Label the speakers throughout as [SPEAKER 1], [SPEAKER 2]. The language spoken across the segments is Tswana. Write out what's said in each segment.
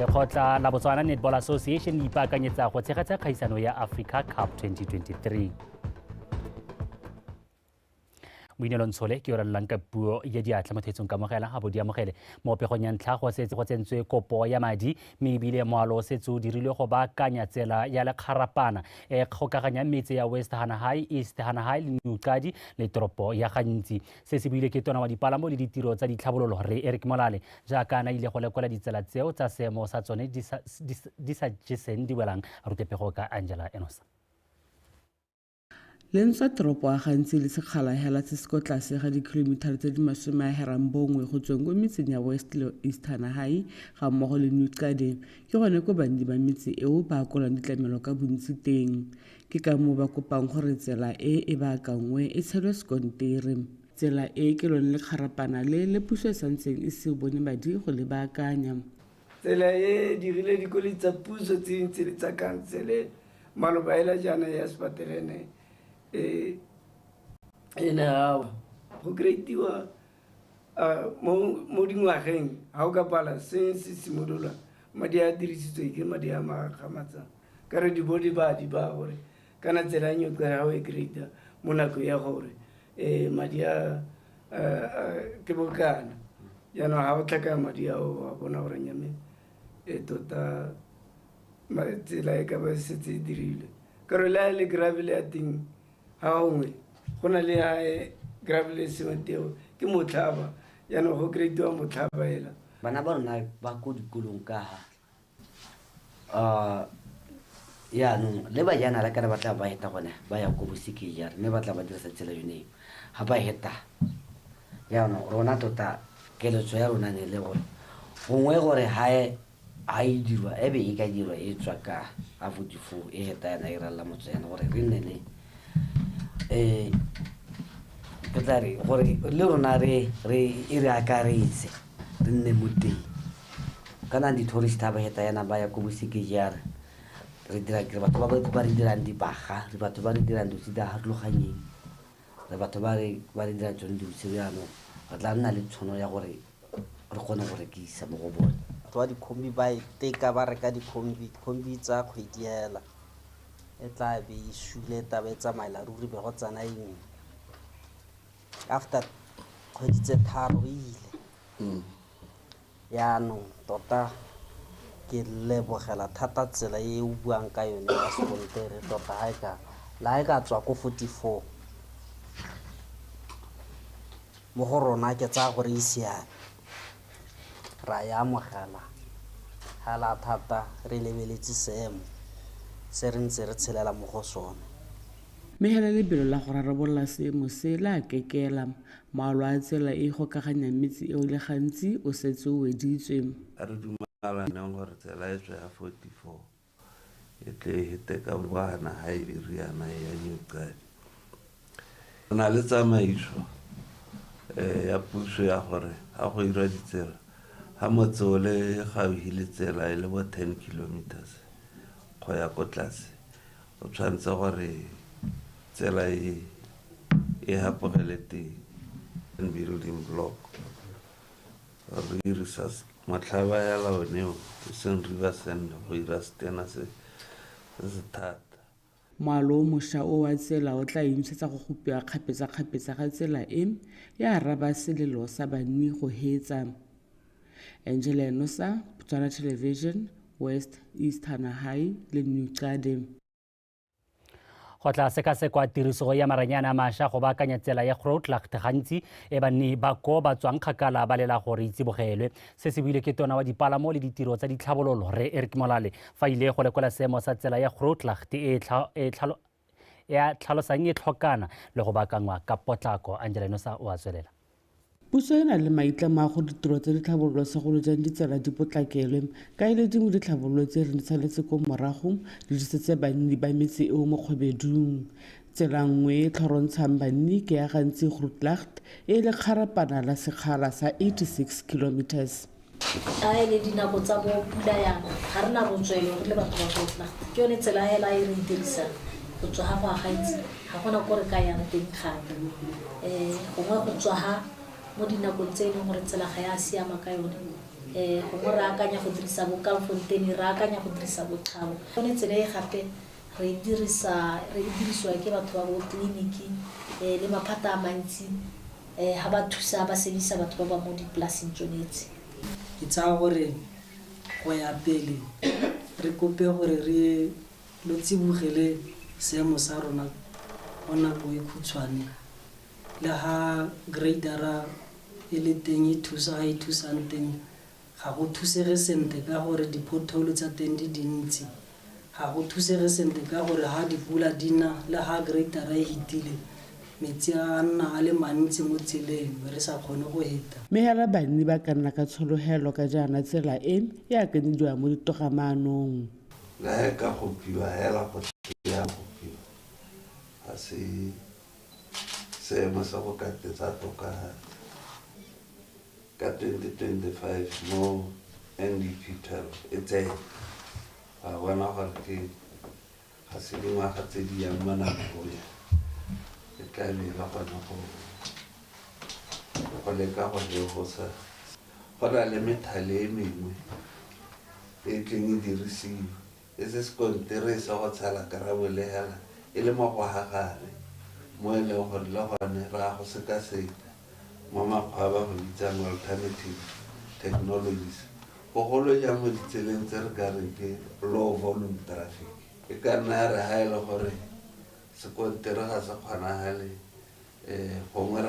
[SPEAKER 1] Lekgotla la Botswana Netball Association le ipaakanyetsa go tshegetsa kgaisano ya Africa Cup 2023. Moinelo Ntshole ke yora ka puo ya diatla mo thetsong ka mogela ga bo di amogele mo pegong ya ntlha go setse go tsentswe kopo ya madi mme ebile moalo o setse o dirilwe go baakanya tsela ya lekgarapana e kgokaganya metse ya West Hana High, East Hana High le Newcadi le toropo ya Gantsi. Se se buile ke tona wa dipalamo le ditiro tsa ditlhabololo re Eric Molale jaaka na ile go lekola ditsela tseo tsa seemo sa tsone di sa jeseng di welang a rutepego ka Angela Enosa.
[SPEAKER 2] Lentswa toropo ya Gantsi le sekgala hela se se ko tlase ga dikilomitara tse di 11 go tsweng go metseng ya West le East Hana High ga mmogo le Newcadi ke gone ko bandi ba metse eo ba kolang ditlamelo ka bontsi teng ke ka mo ba kopang gore tsela e baakangwe e tshelwe sekontere tsela e ke lone le kgarapana le puso e santseng e se bone madi go le baakanya
[SPEAKER 3] tsela e dirile dikoli tsa puso tse ntse le tsa kansele maloba ela jana ya Spaterene ena go greatiwa mo dingwageng ga o ka pala se simolola madi a dirisitswe ke madi a magamatsa ka re di ba gore kana tsela nyo ka ga o e greata mo nako ya gore madi a ke bokana jaanong ga o tlhaka madi a o bona gore nyame tota tsela e ka ba setse e dirile ka re le gravel ya teng ha ngwe gona le ha gravel se moteo ke motlhaba yana go creatiwa motlhaba ela
[SPEAKER 4] bana ba rona ba go dikolong ka ya no le ba yana la kana ba tla ba heta gona ba ya go bosiki ya mme ba tla ba dirisa tsela yone ha ba heta ya no rona tota ke le tsaya rona ne le gore gongwe gore ha e dirwa e be e ka dirwa e tswa ka a fudifu e heta yana e rala motsena gore re nne le Petari, gore le rona re akaretsa re nne mo teng kana di tourist ba heta yana ba ya go bosike jara re dira ke batho ba re dirang dibaga re batho ba re dirang di da harloganyeng re batho ba re dirang tsone di tsiriano ba tla nna le tshono ya gore re kgone go rekisa mo go bone
[SPEAKER 5] batho ba dikhombi ba iteka ba reka dikhombi tsa kgwediela e tla be e shule taba e tsamaela ruri be go tsana eng after kgwedi tse tharo ile yaanong tota ke lebogela thata tsela e o buang ka yone ya sekontere tota la e ka tswa ko 44 mo go rona ke tsa gore e siame ra ya mogala hala thata re lebeletse seemo se re ntse re tshelela mo go sone
[SPEAKER 2] mehela lebelo la go rarabolla seemo se la kekela maalo a tsela e gokaganya metsi eo le gantsi o setse o weditswe
[SPEAKER 6] a re dumalana gore tsela e tswa ya 44 e tle hete ka bana ha e riana ya Newcadi na le tsamaiso ya puso ya gore ha go ira ditsela ha motsole ga o hile tsela e le bo 10 kilometers go ya ko tlase o tshwantse gore tsela e hapogele teng building block re research matlhaba ya laoneo sen river send go ira stena se thata
[SPEAKER 2] Malo mosha o wa tsela o tla imsetsa go gopia kgapetsa ga tsela e ya raba selelo sa banni go hetsa Angela Enosa, Botswana Television, West East Hana High le Newcadi.
[SPEAKER 1] Go tla seka-sekwa tiriso ya maranyana a mašwa go baakanya tsela ya Grootlagt gantsi e banni ba ko ba tswang kgakala ba lela gore itsibogelwe se se buile ke tona wa dipalamo le ditiro tsa ditlhabololo re Eric Molale fa ile go lekola seemo sa tsela ya Grootlagt e tlhalosang e tlhokana le go baakangwa ka potlako Angela Enosa o a tswelela
[SPEAKER 2] Puso ena le maitlamo a go ditiro tsa ditlhabololo segolo jang ditsela di potlakelwe ka ile dingwe ditlhabololo tse re ntsaletse ko morago le disetse banni ba metse eo mo kgwebedung tsela nngwe e tlhorontshang banni ke ya gantsi Grootlagt e le kgarapana la sekgala sa 86 kilometers
[SPEAKER 7] a ile dinako tsa bo pula yana ga rena botswelo re le batho ba Grootlagt ke yone tsela hela e re dirisa go tswa ga gantsi ga gona gore ka yana teng gape gongwe go tswa ha mo dinakong tse e leng gore tsela ga ya siama ka yone gongwe re akanya go dirisa bokamfontene re akanya go dirisa boqhabo yone tsela e gape re dirisiwa ke batho ba bo tleliniki le maphata a mantsi ga ba thusa ba sebisa batho ba ba mo dipolaseng tsonetse
[SPEAKER 5] ke tsaya gore go ya pele re kope gore re lo tsibogele seemo sa rona go nako e khutshwane le ha gradera e le teng e thusa ga e thusang teng ga go thusege sente ka gore di-pothole tsa teng di dintsi ga go thusege sente ka gore ha dipula di na le ha gradera e hitile metsi a nna a le mantsi mo tseleng re sa kgone go heta
[SPEAKER 2] mme hela banni ba ka nna ka tshologelo ka jaana tsela e akanyediwa mo ditogamaanong
[SPEAKER 6] le ka go piwa hela go ya go piwa ga se seemo sa go katetsa tokahatsa ka 2025 mo NDP 12 e tsene ga bona gore ke ga se dingwaga tse di yang manakong e ka be ba kgona go leka go legosa go na le methale e mengwe e tleng e dirisiwa e se sekontere sa go tshela karabo le hela e le mo go hagare mo e leng gore le gone ra go sekaseka mo makgwa ba go bitsang alternative technologies bogolo jang mo ditseleng tse re ka reng ke low volume traffic e ka nna re ha e le gore sekontere ga se kgonagale gongwe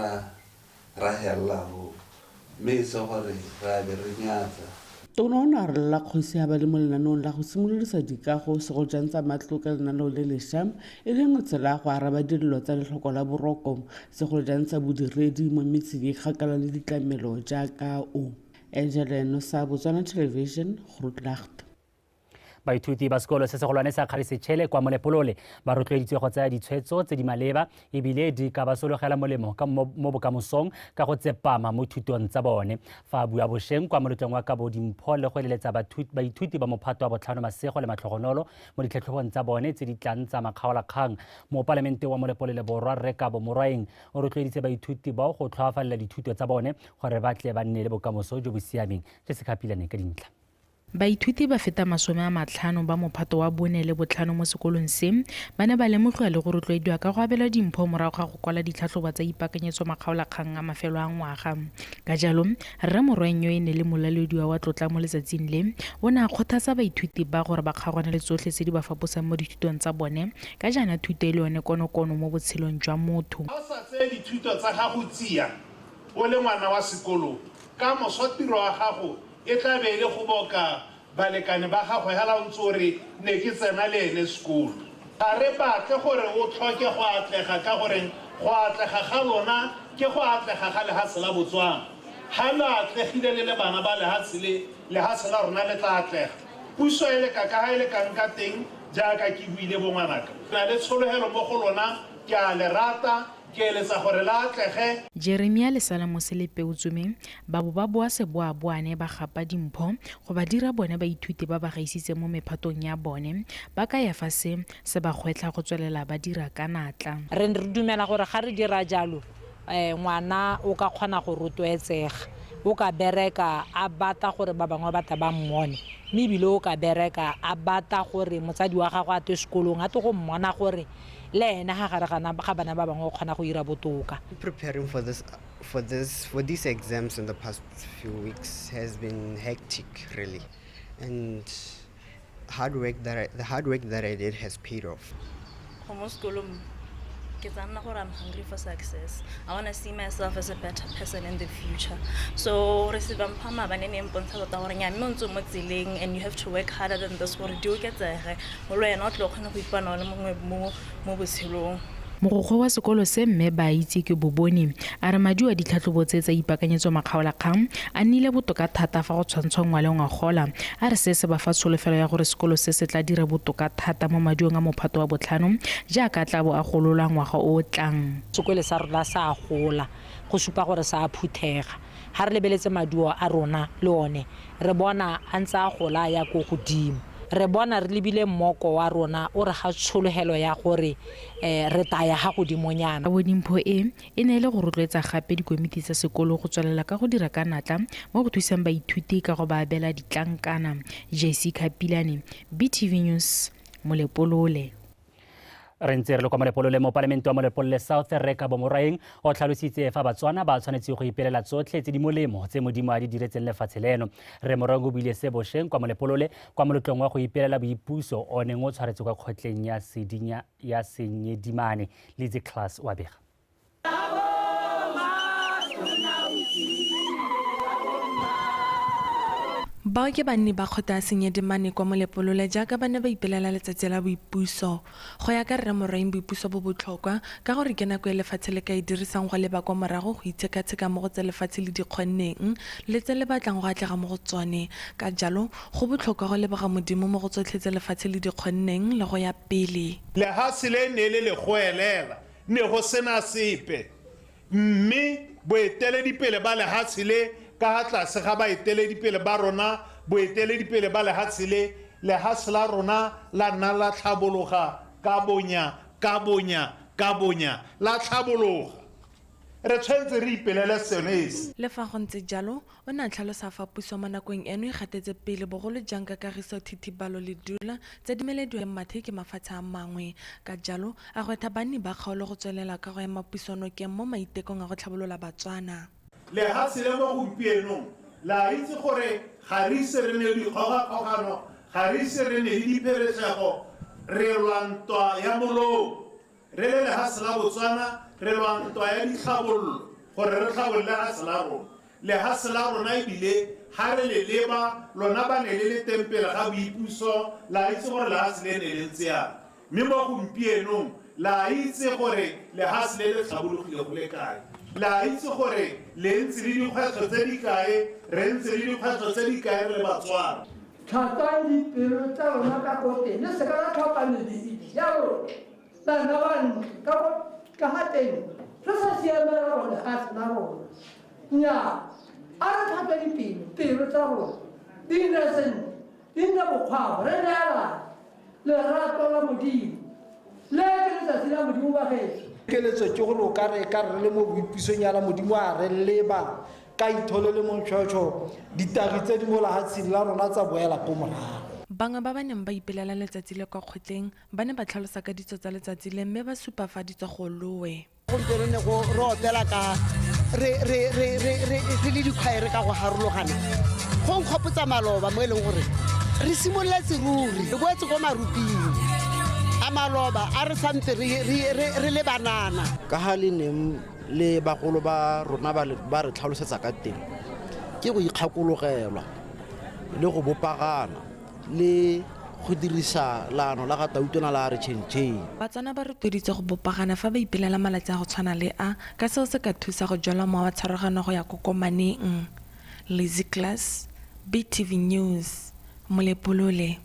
[SPEAKER 6] ra helago mme e se gore ra be re nyatsa
[SPEAKER 2] Tono o ne a re lela kgosi ya ba le mo lenaneong la go simolodisa dikago segolo jang tsa matlo ka lenaneo le lešwa e le nngwe tsela ya go araba dilelo tsa letlhoko la boroko segolo jang tsa bodiredi mo metseng e kgakala le ditlamelo jaaka o Angeleno sa Botswana Television Grootlacht.
[SPEAKER 1] Baithuti ba sekolo se segolwane sa Kgarisetšhele kwa Molepolole ba rotloeditswe go tsaya ditshwetso tse di maleba ebile di ka ba sologela molemo mo bokamosong ka go tsepama mo thutong tsa bone fa bua bošeng kwa moletlong wa Kabo Dimpho le go eleletsa baithuti ba mophato wa botlhano masego le matlhogonolo mo ditlhatlhobong tsa bone tse di tlang tsa makgaolakgang mo palamenteng wa Molepolole borwa Rre Kabo Morwaeng o rotloeditse baithuti bao go tlhoafalela dithuto tsa bone gore ba tle ba nne le bokamoso jo bo siameng Jessica Pilane ka dintlha.
[SPEAKER 8] Baithuti ba feta 50 ba mophato wa 4 le botlhano mo sekolong se ba ne ba lemogwa le go rotloediwa ka go abela dimpho morago ga go kwala ditlhatlhobo tsa ipakanyetso makgaolakgang a mafelo a ngwaga ka jalo Rre Morwaeng yo e ne le molalediwa wa tlotla mo letsatsing le o ne a kgothatsa baithuti ba gore ba kgagwane le tsotlhe tse di ba faposang mo dithutong tsa bone ka jaana thuto e le yone konokono mo botshelong jwa motho
[SPEAKER 9] ga o sa tseye dithuto tsa gago tsia o le ngwana wa sekolo ka moswatiro wa gago e tla be le go boka balekane ba gago hela ntse re ne ke tsena le ene sekolo ga re batle gore o tlhoke go atlega ka gore go atlega ga lona ke go atlega ga lehatshe la Botswana ha le atlegile le bana ba lehatshe la rona le tla atlega puso e le ka ha e le ka teng jaaka ke buile bongwanaka na le tsholohelo mo go lona ke a le rata
[SPEAKER 8] Jeremia Lesala mo Selepeu Tsumeng ba boa seboaboane ba gapa dimpho go ba dira bone baithuti ba ba gaisitse mo mephatong ya bone ba ka ya fa se ba gwetla go tswelela ba dira ka natla
[SPEAKER 10] re dumela gore ga re dira jalo ngwana o ka kgona go rotloetsega o ka bereka a bata gore ba bangwe ba ba mmone mme ebile o ka bereka a bata gore motsadi wa gago a te sekolong a te go mmona gore preparing
[SPEAKER 11] for these exams in the past few weeks has been hectic, really, and the hard work that I did has paid off.
[SPEAKER 12] I'm hungry for success. I want to see myself as a better person in the future. So, and you have to work harder than this.
[SPEAKER 8] Mogokgo wa sekolo se mme ba itse ke bobone a re madiwa ditlhatlhobo tse tsa ipakanyetso makgaolakgang a nnile botoka thata fa go tshwantshwa ngwa le ngwagola a re se ba fa tsholofelo ya gore sekolo se se tla dira botoka thata mo madiong a mophato wa botlhano jaaka tla bo a golola ngwaga o tlang
[SPEAKER 10] sekolo sa rona sa gola go supa gore sa phuthega ha re lebeletse maduo a rona le one re bona a ntse a gola ya go godimo re bona re lebile mmoko wa rona o re ga tshologelo ya gore re taya ga godimonyana.
[SPEAKER 8] Bodimpho e ne le go rotloetsa gape dikomiti tsa sekolo go tswelela ka go dira ka natla mo go thusang baithuti ka go ba abela ditlankana. JC Kapilane, BTV News, Molepolole.
[SPEAKER 1] Re ntse re le kwa Molepolole mo Palamente wa Molepolole South Reka Bomoraeng o tlhalositse fa Batswana ba tshwanetse go ipelela tsotlhe tse di molemo tse Modimo a di diretseng lefatshe leno. Re morango o buile se bošeng kwa Molepolole kwa molotlong wa go ipelela boipuso o neng o tshwaretse kwa kgotleng ya Senyedimane Lizzy Class wa bega.
[SPEAKER 13] Bao ke banne ba kgota Senyedimane kwa Molepolole jaaka ba ne ba ipelela letsatsi la boipuso. Go ya ka Rre Moraeng boipuso bo botlhokwa ka gore ke nako e lefatshe le ka e dirisang go leba kwa morago go itsheka-tsheka mo go tse lefatshe le di kgonneng le tse le batlang go atlega mo go tsone. Ka jalo go botlhokwa go lebega Modimo mo go tsotlhe tse lefatshe le di kgonneng le go ya pele.
[SPEAKER 9] Lefatshe le ne le go elela ne go sena sepe mme boeteledipele ba lefatshe le ka tlase ga baeteledipele ba rona boeteledipele ba lefatshe la rona la nna la tlhabologa ka bonya la tlhabologa re tshwantse re ipelele sone se.
[SPEAKER 13] Le fa go ntse jalo o ne a tlhalosa fa puso mo nakong eno e gatetse pele bogolo jang ka kagiso thitibalo le dula tse di melediwang mathe ke mafatshe a mangwe. Ka jalo a gwetha banni ba kgaolo go tswelela ka go ema puisonokeng mo maitekong a go tlhabolola Batswana.
[SPEAKER 9] Le hasi le mo gompieno la itse gore ga re ise re ne dikgogakgogano ga re ise re ne le diphelesego re lwantwa ya molao re le lehasi la Botswana re lwantwa ya ditlhabololo gore re tlhabolle lehasi la rona. Lehasi la rona ebile ga re le leba lona ba ne le teng pele ga boipuso la itse gore lehasi le ne le ntse yana mme mo gompienong la itse gore lehasi le tlhabologile go le kae. La itse gore le ntse le dikgwetlho tse di kae re ntse le dikgwetlho tse di kae re le Batswana.
[SPEAKER 14] Tlhatang dipelo tsa rona ka koteng le se ka la tlhokanedi ya rona bana ba ntle ka ga teng re sa siamela rona ga se na rona nnyaa a re tlhape dipelo tsa rona di nne sentle di nne bokgwabo re neelana lerato la Modimo le ke letsatsi la Modimo ba geso.
[SPEAKER 15] Keletso ke gore o ka re le mo boipisong ya la Modimo a re leba ka ithole le montšhošo ditagi tse di mo lefatsheng la rona tsa boela ko morago.
[SPEAKER 13] Bangwe ba ba neng ba ipelela letsatsi le kwa kgotleng ba ne ba tlhalosa ka ditso tsa letsatsi le mme ba supafaditswe go lowe.
[SPEAKER 16] Gompieno ne go re opela ka re le dikgwaere ka go harologana go nkgopotsa maloba mo e leng gore re simolotse ruri re boetse ko maruping a maloba a re santse re le banana
[SPEAKER 15] ka ga le neng le bagolo ba rona ba re tlhalosetsa ka teng ke go ikgakologelwa le go bopagana le go dirisa laano la ga tautona la re tšhentšheng.
[SPEAKER 13] Batswana ba rotloeditse go bopagana fa ba ipelela malatsi a go tshwana le a ka seo se ka thusa go jwala mowa wa tshwaragano go ya kokomaneng. Lizzy Class, BTV News, Molepolole.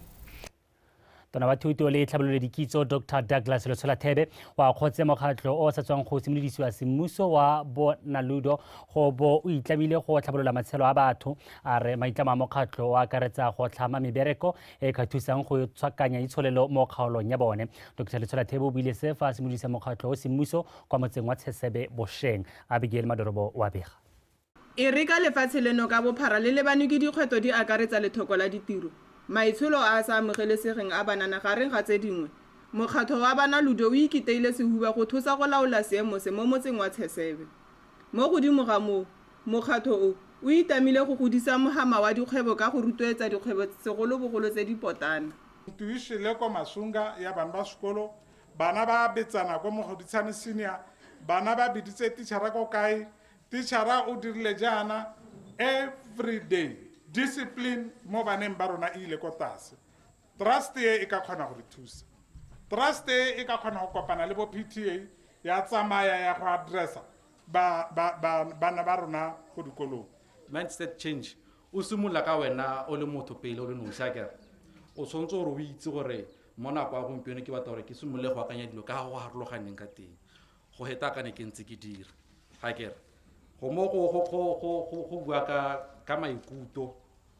[SPEAKER 1] Tona wa thuto le tlhabololo dikitso Dr. Douglas Letshola-Thebe wa kgotse mokgatlho o sa tswang go simolodisiwa semmuso wa Bonaludo go bo o itlamile go tlhabolola matshelo a batho a re maitlamo a mokgatlho wa akaretsa go tlhama mebereko e ka thusang go tshwakanya itsholelo mo kgaolong ya bone. Dr. Letshola-Thebe o buile se fa simolodisa mokgatlho o semmuso kwa motseng wa Tshesebe Bošeng. Abigail Madorobo wa bega.
[SPEAKER 17] E re ka lefatshe leno ka bophara le lebane ke dikgwetlho di akaretsa lethoko la ditiro maitsholo a sa amogelesegeng a banana gareng ga tse dingwe. Mokgatlho wa Bonaludo o ikiteile sehuba go thusa go laola seemo se mo motseng wa Tshesebe. Mo godimo ga moo mokgatlho o itamile go godisa mohama wa dikgwebo ka go rotloetsa dikgwebo segolobogolo tse dipotana.
[SPEAKER 9] Tuishile ko masunga ya bana ba sekolo bana ba betsana ko mogoditshane senior bana ba biditse titšhara ko kae titšhara o dirile jaana every day. Discipline mo baneng ba rona ile ko tase. Trust e ka kgona go re thusa. Trust e ka kgona go kopana le bo PTA ya tsamaya ya go addressa bana ba rona go dikolong.
[SPEAKER 18] Mindset change o simolla ka wena o le motho pele o le noša kere o tshwanetse gore o itse gore mo nako a gompieno ke batla gore ke simolle go akanya dilo ka go harologaneng ka teng go heta ka ne ke ntse ke dira ga kere go mo go bua ka maikuto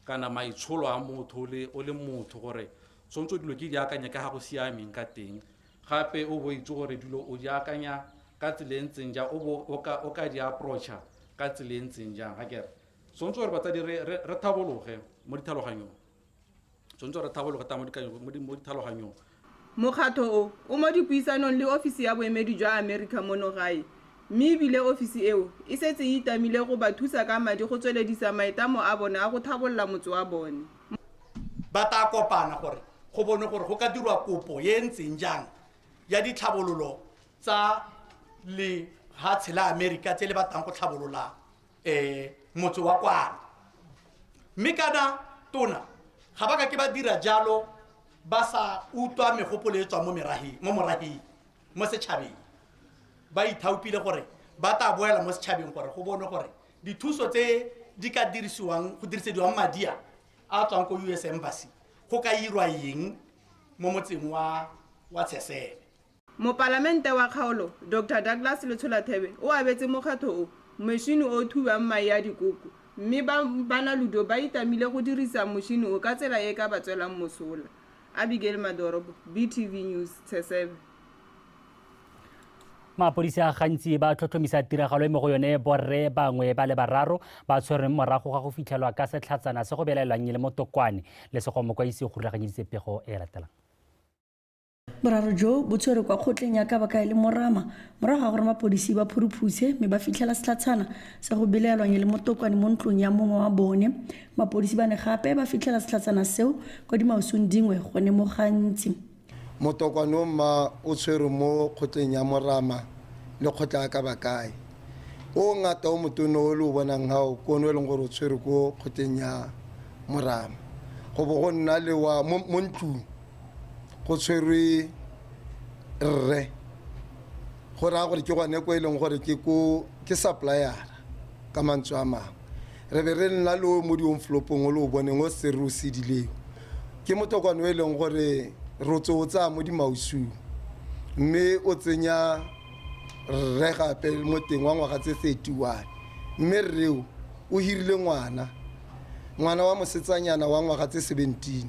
[SPEAKER 18] kana maitsholo a motho o le motho gore sontse dilo ke di akanya ka ga go siameng ka teng gape o bo itse gore dilo o di akanya ka tsela ntseng ja o ka di approacha ka tsela ntseng jang ga kere sontse gore batsadi re thabologe mo ditlhaloganyong sontse re thabologe ta mo ditlhaloganyong.
[SPEAKER 17] Mokgatlo o mo dipuisanong le ofisi ya boemedi jwa America mono gae mme ebile ofisi eo e setse e itamile go ba thusa ka madi go tsweledisa maitamo a bone a go thabolola motse wa bone.
[SPEAKER 19] Ba ta kopana gore go bone gore go ka dirwa kopo ye ntseng jang ya ditlhabololo tsa le ha tshela America tse le batang go tlhabolola motse wa kwana. Mme kana tona ga ba ka ke ba dira jalo ba sa utwa megopolo e tswa mo morahing mo setšhabeng ba ithaopile gore ba ta boela mo setšhabeng gore go bone gore dithuso tse di ka dirisiwang go dirisediwang madi a tswang ko US Embassy go ka irwa eng mo motseng wa Tshesele.
[SPEAKER 17] Mopalamente wa kgaolo Dr. Douglas Letsholathebe o abetse mokgatlo o mošhini o thubang mae ya dikoko mme bana ludo ba itamile go dirisa mošhini o ka tsela e ka ba tswelang mosola. Abigail Madorobo, BTV News, Tshesele.
[SPEAKER 1] Mapodisa gantsi ba tlhotlhomisa tiragalo e mo go yone borre bangwe ba le bararo ba tshwereng morago ga go fitlhelwa ka setlhatsana se go belaelwang le motokwane le se go mokwaisi go rulaganyeditse pego e latelang.
[SPEAKER 20] Boraro jo bo tshwere kwa kgotleng ya ka baka le morama morago ga gore mapodisi ba phuruphuse mme ba fitlhela setlhatsana se go belaelwang le motokwane mo ntlong ya mongwe wa bone. Mapodisi ba ne gape ba fitlhela setlhatsana seo kwa dimausong dingwe gone mo gantsi.
[SPEAKER 21] Motokwane ma o tshwere mo kgotleng ya morama le kgotla ka bakae o ngata o motono o le bonang ha o kono le gore o tshwere ko kgotleng ya morama go bo go nna le wa mo ntlong go tshwerwe rre go ra gore ke gone ko e leng gore ke supplier ka mantswe a mangwe re be re nna le mo di-envelopong o le o boneng o se re o sedileng ke motokwane o e leng gore ro tsotsa mo dimausung mme o tsenya rre gape mo teng wa ngwaga tse 31 mme rreo o hirile ngwana wa mosetsanyana wa ngwaga tse 17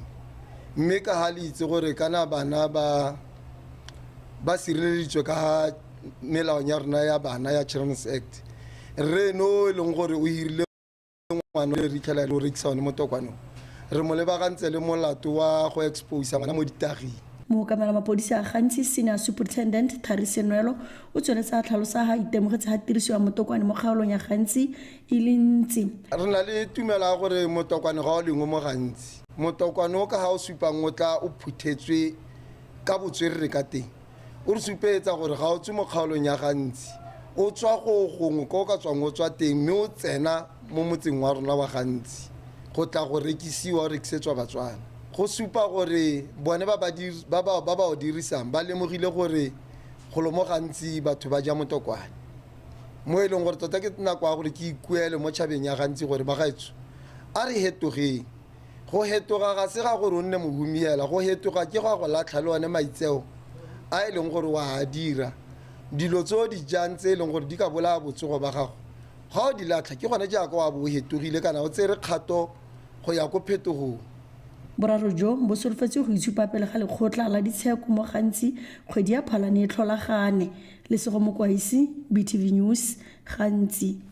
[SPEAKER 21] mme ka ha le itse gore kana bana ba sireleditswe ka melao ya rona ya bana ya Children's Act re no e leng gore o hirile ngwana le rikela le rekisa one motokwane re mo lebagantse le molato wa go expose ngwana mo ditaging.
[SPEAKER 20] Mookamela mapodisa a gantsi Senior Superintendent Tharisenwelo o tsweletse a tlhalosa ha itemogetse ha tiriso ya motokwane mo kgaolong ya gantsi e le ntsi.
[SPEAKER 21] Re na le tumela gore motokwane ga o lengwe mo gantsi motokwane o ka ha o supang o tla o phuthetswe ka botswerere ka teng o re supetsa gore ga o tswe mo kgaolong ya gantsi o tswa go gongwe ko ka tswang o tswa teng mme o tsena mo motseng wa rona wa gantsi go tla go rekisiwa o rekisetswa Batswana go supa gore bone ba ba o dirisang ba lemogile gore go lo mo gantsi batho ba ja motokwane mo e leng gore tota ke nako ya gore ke ikuele mo tšhabeng ya gantsi gore ba gaetso a re hetogeng go hetoga ga se ga gore o nne mohumiela go hetoga ke go latlha le one maitseo a e leng gore wa dira dilo tse o di jang tse e leng gore di ka bolaya botsogo ba gago ga o di latlha ke gone jaaka wa bo hetogile kana o tsere kgato go ya ko phetogong.
[SPEAKER 20] Boraro jo bo solofetse go itshupa pele ga lekgotla la ditsheko mo gantsi kgwedi ya Phalane e tlholagane le sego mokwaisi BTV News gantsi.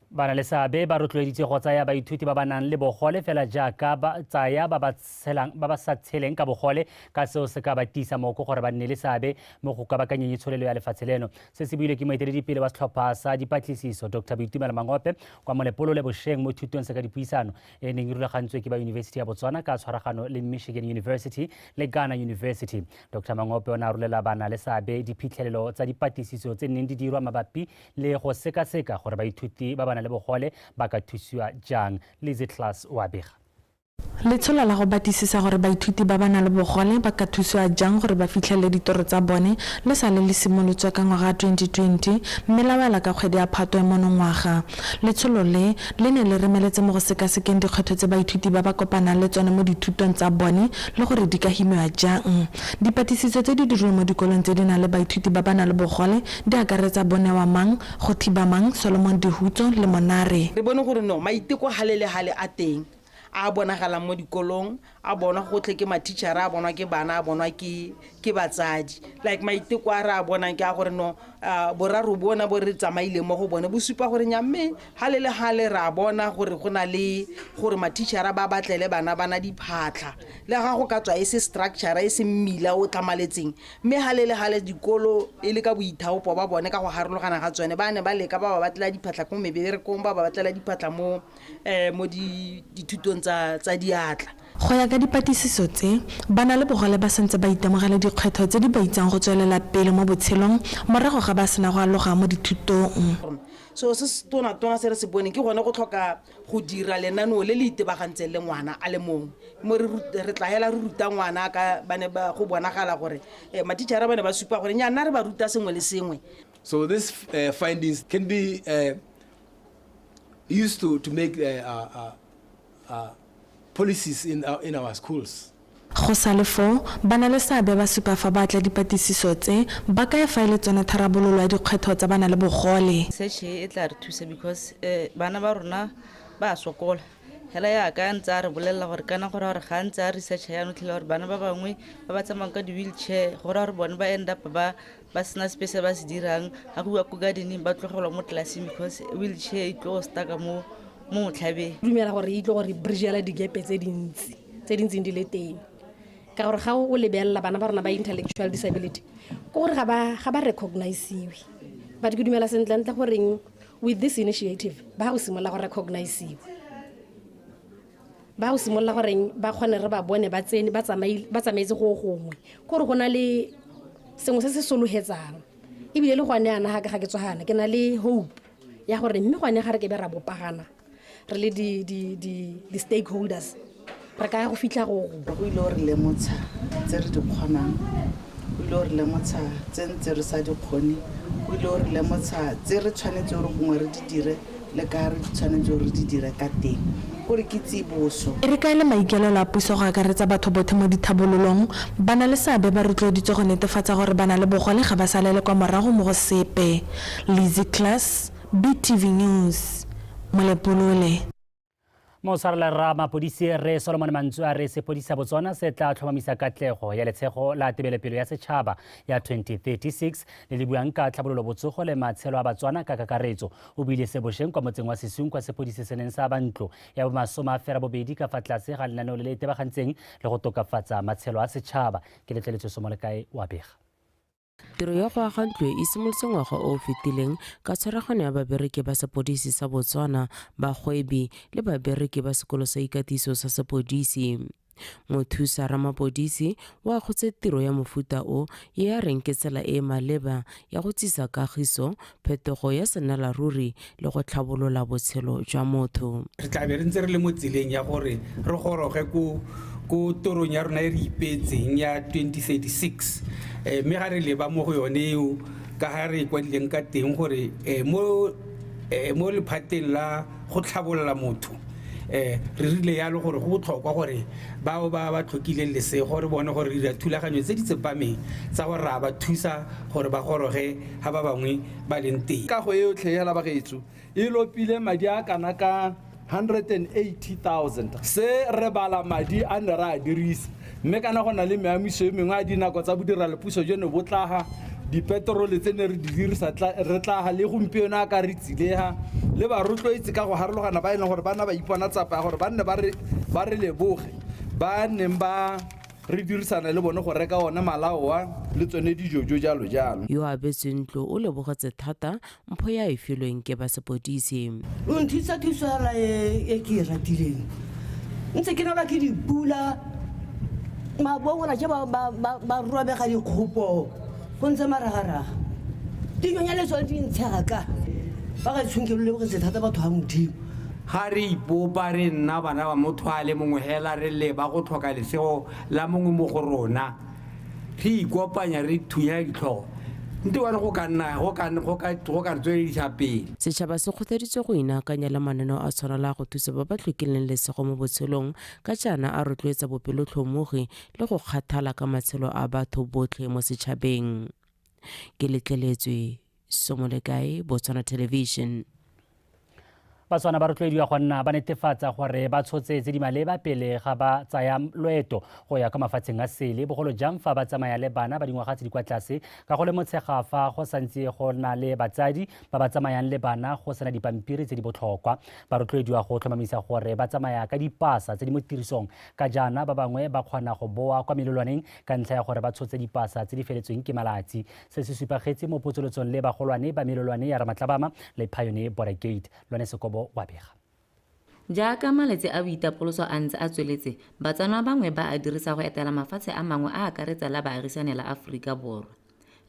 [SPEAKER 1] Bana le seabe ba rotloeditse go tsaya baithuti ba ba nang le bogole fela jaaka ba tsaya ba ba sa tsheleng ka bogole ka seo se ka ba tisa moko gore ba nne le seabe mo go kabakanyeng itsholelo ya lefatshe leno. Se se buile ke moeteledipele wa setlhopha sa dipatlisiso Dr. Boitumelo Mangope kwa Molepolo le Bosheng mo thutong se ka dipuisano e neng e rulagantswe ke ba University ya Botswana ka tshwaragano le Michigan University le Ghana University. Dr. Mangope o ne a rolela bana le seabe diphitlhelelo tsa dipatlisiso tse neng di dirwa mabapi le go sekaseka gore baithuti ba bana le bogole ba ka thusiwa jang. Lizzie Class wa bega
[SPEAKER 13] Letsholo la go batisisa gore baithuti ba bana le bogole ba ka thusiwa jang gore ba fitlhele ditoro tsa bone le sale le simolotswe ka ngwaga 2020 mme la wela ka kgwedi ya Phatwe monongwaga. Letsholo le ne le remeletse mo go sekasekeng dikgetho tse baithuti ba ba kopanang le tsone mo dithutong tsa bone le gore di ka himiwa jang. Dipatisiso tse di dirilweng mo dikolong tse di nang le baithuti ba bana le bogole di akaretsa Bonewa Mang, Go Thiba Mang, Solomon Dihutso le Monare.
[SPEAKER 22] Re bone gore no maiteko hale le hale a teng
[SPEAKER 3] a bonagalang mo dikolong a bona gotlhe ke ma-teachera a bonwa ke bana a bonwa ke batsadi like maiteko a re a bonang ke a gore no boraro bona bo re tsamaile mo go bone bo supa gore nyamme ga le gale re a bona gore go na le gore ma-teachera ba batlele bana bana diphatlha le ga go ka tswa e se structure e se mmila o tlamaletseng mme ga le gale dikolo e le ka boithaopo ba bone ka go harologana ga tsone ba ne ba leka ba ba batlela diphatlha ko meberekong ba ba batlela diphatlha mo dithutong tsa diatla
[SPEAKER 13] go ya ka dipatlisiso tse bana le bogole ba sentse ba itemogela dikgwetlho tse di ba itsang go tswelela pele mo botshelong morago ga ba sena go aloga mo dithutong
[SPEAKER 3] so se tona se re se boneng ke gone go tlhoka go dira lenaneo le le itebagantseng le ngwana a le mongwe mo re tla hela re ruta ngwana ka bane ba go bonagala gore ma-teachera bane ba supa gore nya nna re ba ruta sengwe le sengwe.
[SPEAKER 22] So these findings can be used to make policies in our schools.
[SPEAKER 13] go sa le fo bana le seabe ba supa fa ba tla dipatlisiso tse ba ka e faele tsone tharabololo ya dikgwetlho tsa bana le bogole.
[SPEAKER 23] Search e tla re thusa because bana ba rona ba sokola hela ya ka ntse a re bolelela gore kana gore ga ntse a research ya notlhela gore bana ba bangwe ba ba tsamayang ka di-wheelchair gore bone ba end up ba sena space ba se dirang ga go bua ko gardening ba tlogelwa mo tlelaseng because wheelchair e tlo staka mo motlhabeng.
[SPEAKER 24] Dumela gore e tlo gore bridgela digepe tse dintseng di le teng ka gore ga o lebelela bana ba rona ba intellectual disability ko gore ga ba recognize-iwe but ke dumela sentle gore with this initiative ba go simolla go recognize-iwe ba go simolla gore ba kgone re ba bone ba tsamaetse go gongwe gore go na le sengwe se se sologetsang ebile le gone ana ga ke tswagana ke na le hope ya gore mme gone ga re ke be ra bopagana re le di stakeholders re ka go fitlha go
[SPEAKER 3] ile gore le motsha tse re di kgonang o ile gore le motsha tse ntse re sa di kgone o ile gore le motsha tse re tshwanetse gore gongwe re di dire le ka re tshwanetse gore di dire ka teng gore ke tsiboso
[SPEAKER 13] e re ka le maikelelo a puso go akaretsa batho botlhe mo dithabololong bana le seabe ba rotloeditswe go netefatsa gore bana le bogole ga ba salele kwa morago mo go sepe. Lizzy Class, BTV News, Molepolole.
[SPEAKER 1] Mosarela ra mapodisi re Solomon Mantsu a re sepodisa Botswana se tla tlhomamisa katlego ya letshego la tebelepelo ya setšhaba ya 2036 le buang ka tlhabololo botsogo le matshelo a Batswana ka kakaretso o bile se bošeng kwa motseng wa Sesung kwa sepodisi se neng sa bantlo ya bomasoma a fera bobedi ka fa tlase ga lenaneo le le itebagantseng le go tokafatsa matshelo a setšhaba ke letleletswe Somolekae wa bega.
[SPEAKER 25] Tiro ya go aga ntlo e simolotse ngwaga o fetileng ka tshwaragano ya babereki ba sepodisi sa Botswana, bagwebi le babereki ba sekolo sa ikatiso sa sepodisi. Mothusa ramapodisi wa gotse tiro ya mofuta o ya reng ke tsela e maleba ya go tsisa kagiso, phetogo ya senalaruri le go tlhabolola botshelo jwa motho.
[SPEAKER 26] Re tla be re ntse re le mo tseleng ya gore re goroge ko torong ya rona e re ipetseng ya 2036 mme ga re leba mo go yone eo ka ga re kwadileng ka teng gore mo lephateng la go tlhabolola motho re rile yalo gore go botlhokwa gore bao ba tlhokileng lesego re bone gore re dira thulaganyo tse di tsepameng tsa gore ra ba thusa gore ba goroge ga ba bangwe ba leng teng.
[SPEAKER 22] Kago e yotlhe ya labagetso e lopile madi a kana ka 180,000 se re bala madi a ne ra a dirisa mme kana go na le meamiso e mengwe a dinako tsa bodiralepuso jono bo tlaga dipetrole tse ne re di dirisa re tlaga le gompieno a ka re tsilega le ba rotloetse ka go harologana ba e leng gore bana ba ipona tsapa ya gore ba nne ba re leboge ba neng ba re dirisana le bone go reka ona malaoa le tsone dijojo jalo jalo.
[SPEAKER 25] Yo a betseng ntlo o lebogetse thata mpho ya e filweng ke ba sepodisi.
[SPEAKER 27] O nthusa thusala e ke ratileng ntse ke nala ke dipula mabongona ke ba robega dikgopo go ntse maragaraga dinyonya le tsone di ntshaka ba ga tshwenkelo le bogetse thata batho ga modimo
[SPEAKER 28] ga re ipopa re nna bana ba motho a le mongwe hela re leba go tlhoka lesego la mongwe mo go rona re ikopanya re thunya ditlhogo nte wa go ka nna go ka tsweledisa pele.
[SPEAKER 25] Setšhaba se kgothaditswe go inaakanya le mananeo a tshwanela go thusa ba ba tlhokileng lesego mo botshelong ka jaana a rotloetsa bopelotlhomogi le go kgathala ka matshelo a batho botlhe mo setšhabeng. Ke letleletswe Somolekae, Botswana Television.
[SPEAKER 1] Batswana ba rotloediwa go nna ba netefatsa gore ba tshotse tse di maleba pele ga ba tsaya loeto go ya ka mafatsheng a sele bogolo jang fa ba tsamaya le bana ba dingwaga tse di kwa tlase ka go lemotshega fa go santse go na le batsadi ba ba tsamayang le bana go sena dipampiri tse di botlhokwa. Ba rotloediwa go tlhomamisa gore ba tsamaya ka dipasa tse di mo tirisong ka jaana ba bangwe ba kgona go boa kwa melelwaneng ka ntlha ya gore ba tshotse dipasa tse di feletsweng ke malatsi. Se se supagetse mo potsolotsong le bagolwane ba melelwane ya Ramatlabama le Pioneer Border Gate. Lone Sekobo wa bega.
[SPEAKER 2] Jaaka malatsi a boitapoloso a ntse a tsweletse, Batswana bangwe ba a dirisa go etela mafatshe a mangwe a akaretsa la baagisane la Aforika Borwa.